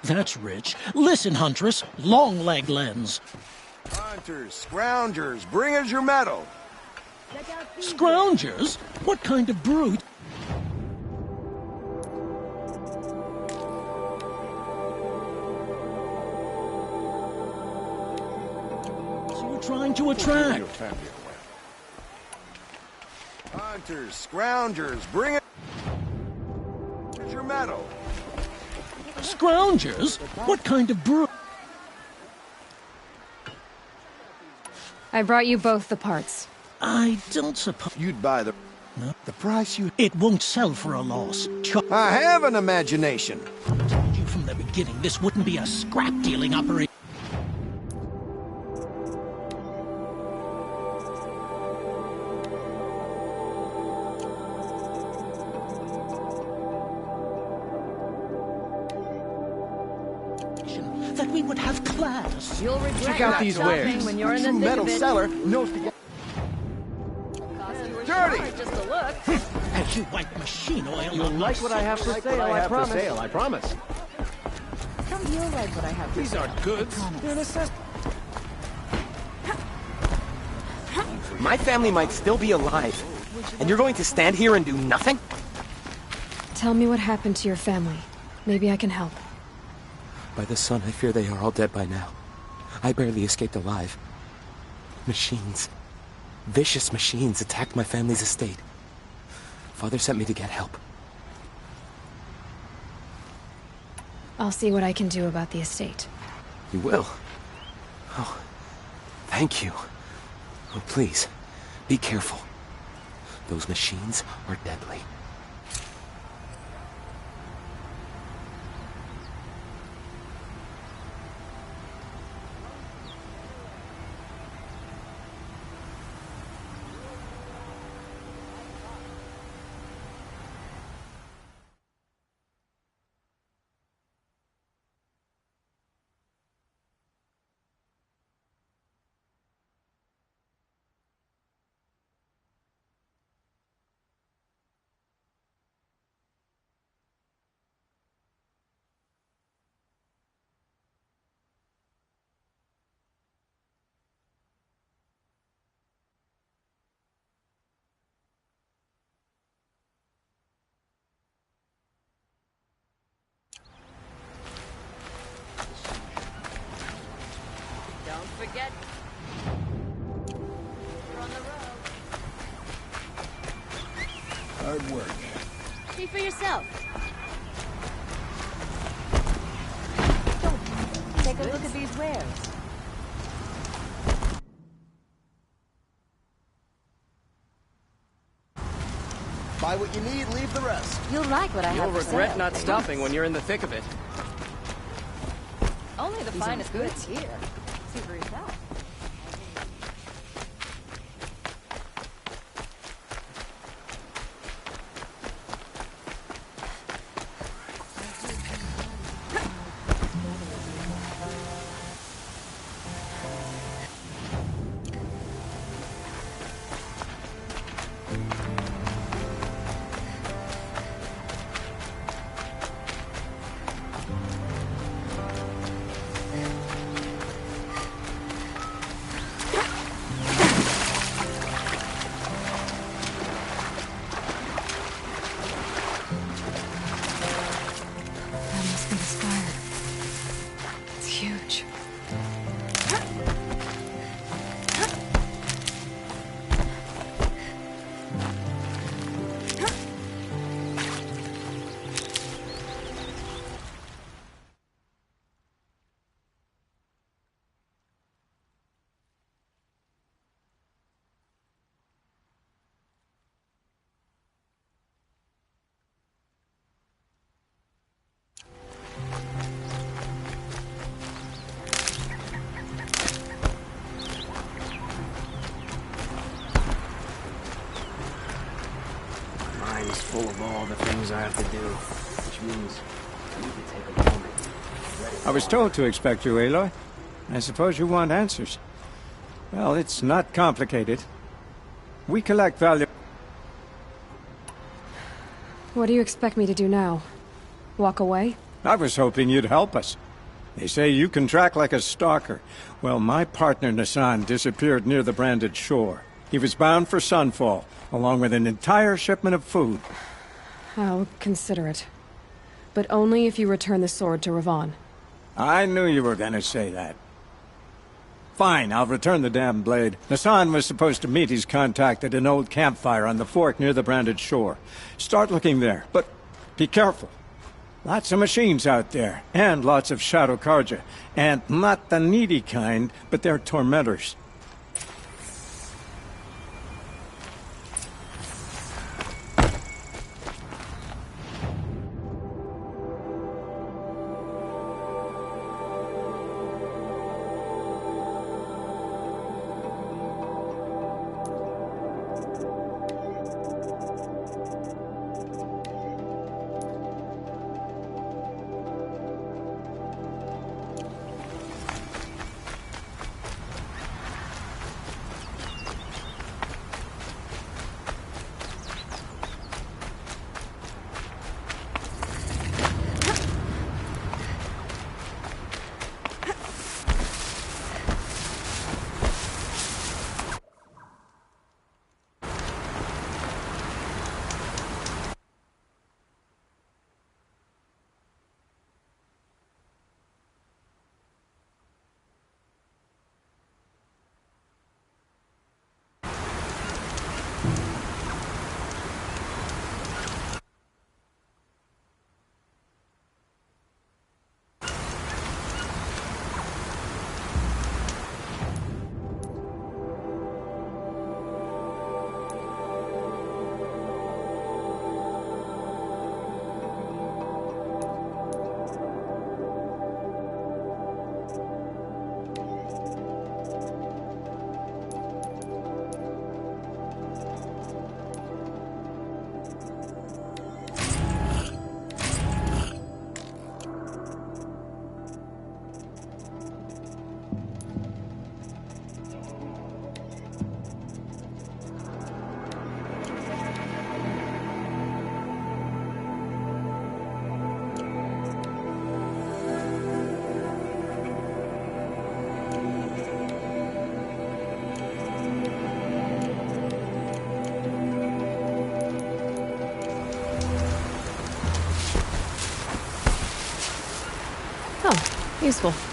That's rich. Listen, Huntress, long leg lens. Hunters, scroungers, bring us your metal. Scroungers? What kind of brute? So you're trying to attract? Hunters, scroungers, bring us your metal. Scroungers? What kind of brute? I brought you both the parts. I don't suppose... You'd buy the... No. The price you... It won't sell for a loss. I have an imagination. I told you from the beginning this wouldn't be a scrap-dealing operation. That we would have class. You'll regret Check out these wares. when you're in the True thick metal of it. seller knows to get... Dirty! Just a look. As you wipe machine oil You'll on like my what I have for socks. sale, I promise. You'll like what I have to These say. aren't goods. They're necessities. My family might still be alive. And you're going to stand here and do nothing? Tell me what happened to your family. Maybe I can help. By the sun, I fear they are all dead by now. I barely escaped alive. Machines. Vicious machines attacked my family's estate. Father sent me to get help. I'll see what I can do about the estate. You will? Oh, thank you. Oh, please, be careful. Those machines are deadly. Don't forget. You're on the road. Hard work. See for yourself. Take a look at these wares. Buy what you need, leave the rest. You'll like what I have You'll to regret say. not stopping when you're in the thick of it. Only the finest goods here. See for yourself. is full of all the things I have to do, which means I need to take a moment. I was told to expect you, Aloy. I suppose you want answers. Well, it's not complicated. We collect value. What do you expect me to do now? Walk away? I was hoping you'd help us. They say you can track like a stalker. Well, my partner Nassan disappeared near the branded shore. He was bound for Sunfall, along with an entire shipment of food. I'll consider it. But only if you return the sword to Ravon. I knew you were gonna say that. Fine, I'll return the damn blade. Nassan was supposed to meet his contact at an old campfire on the fork near the branded shore. Start looking there, but be careful. Lots of machines out there, and lots of Shadow Karja. And not the needy kind, but they're tormentors. Useful.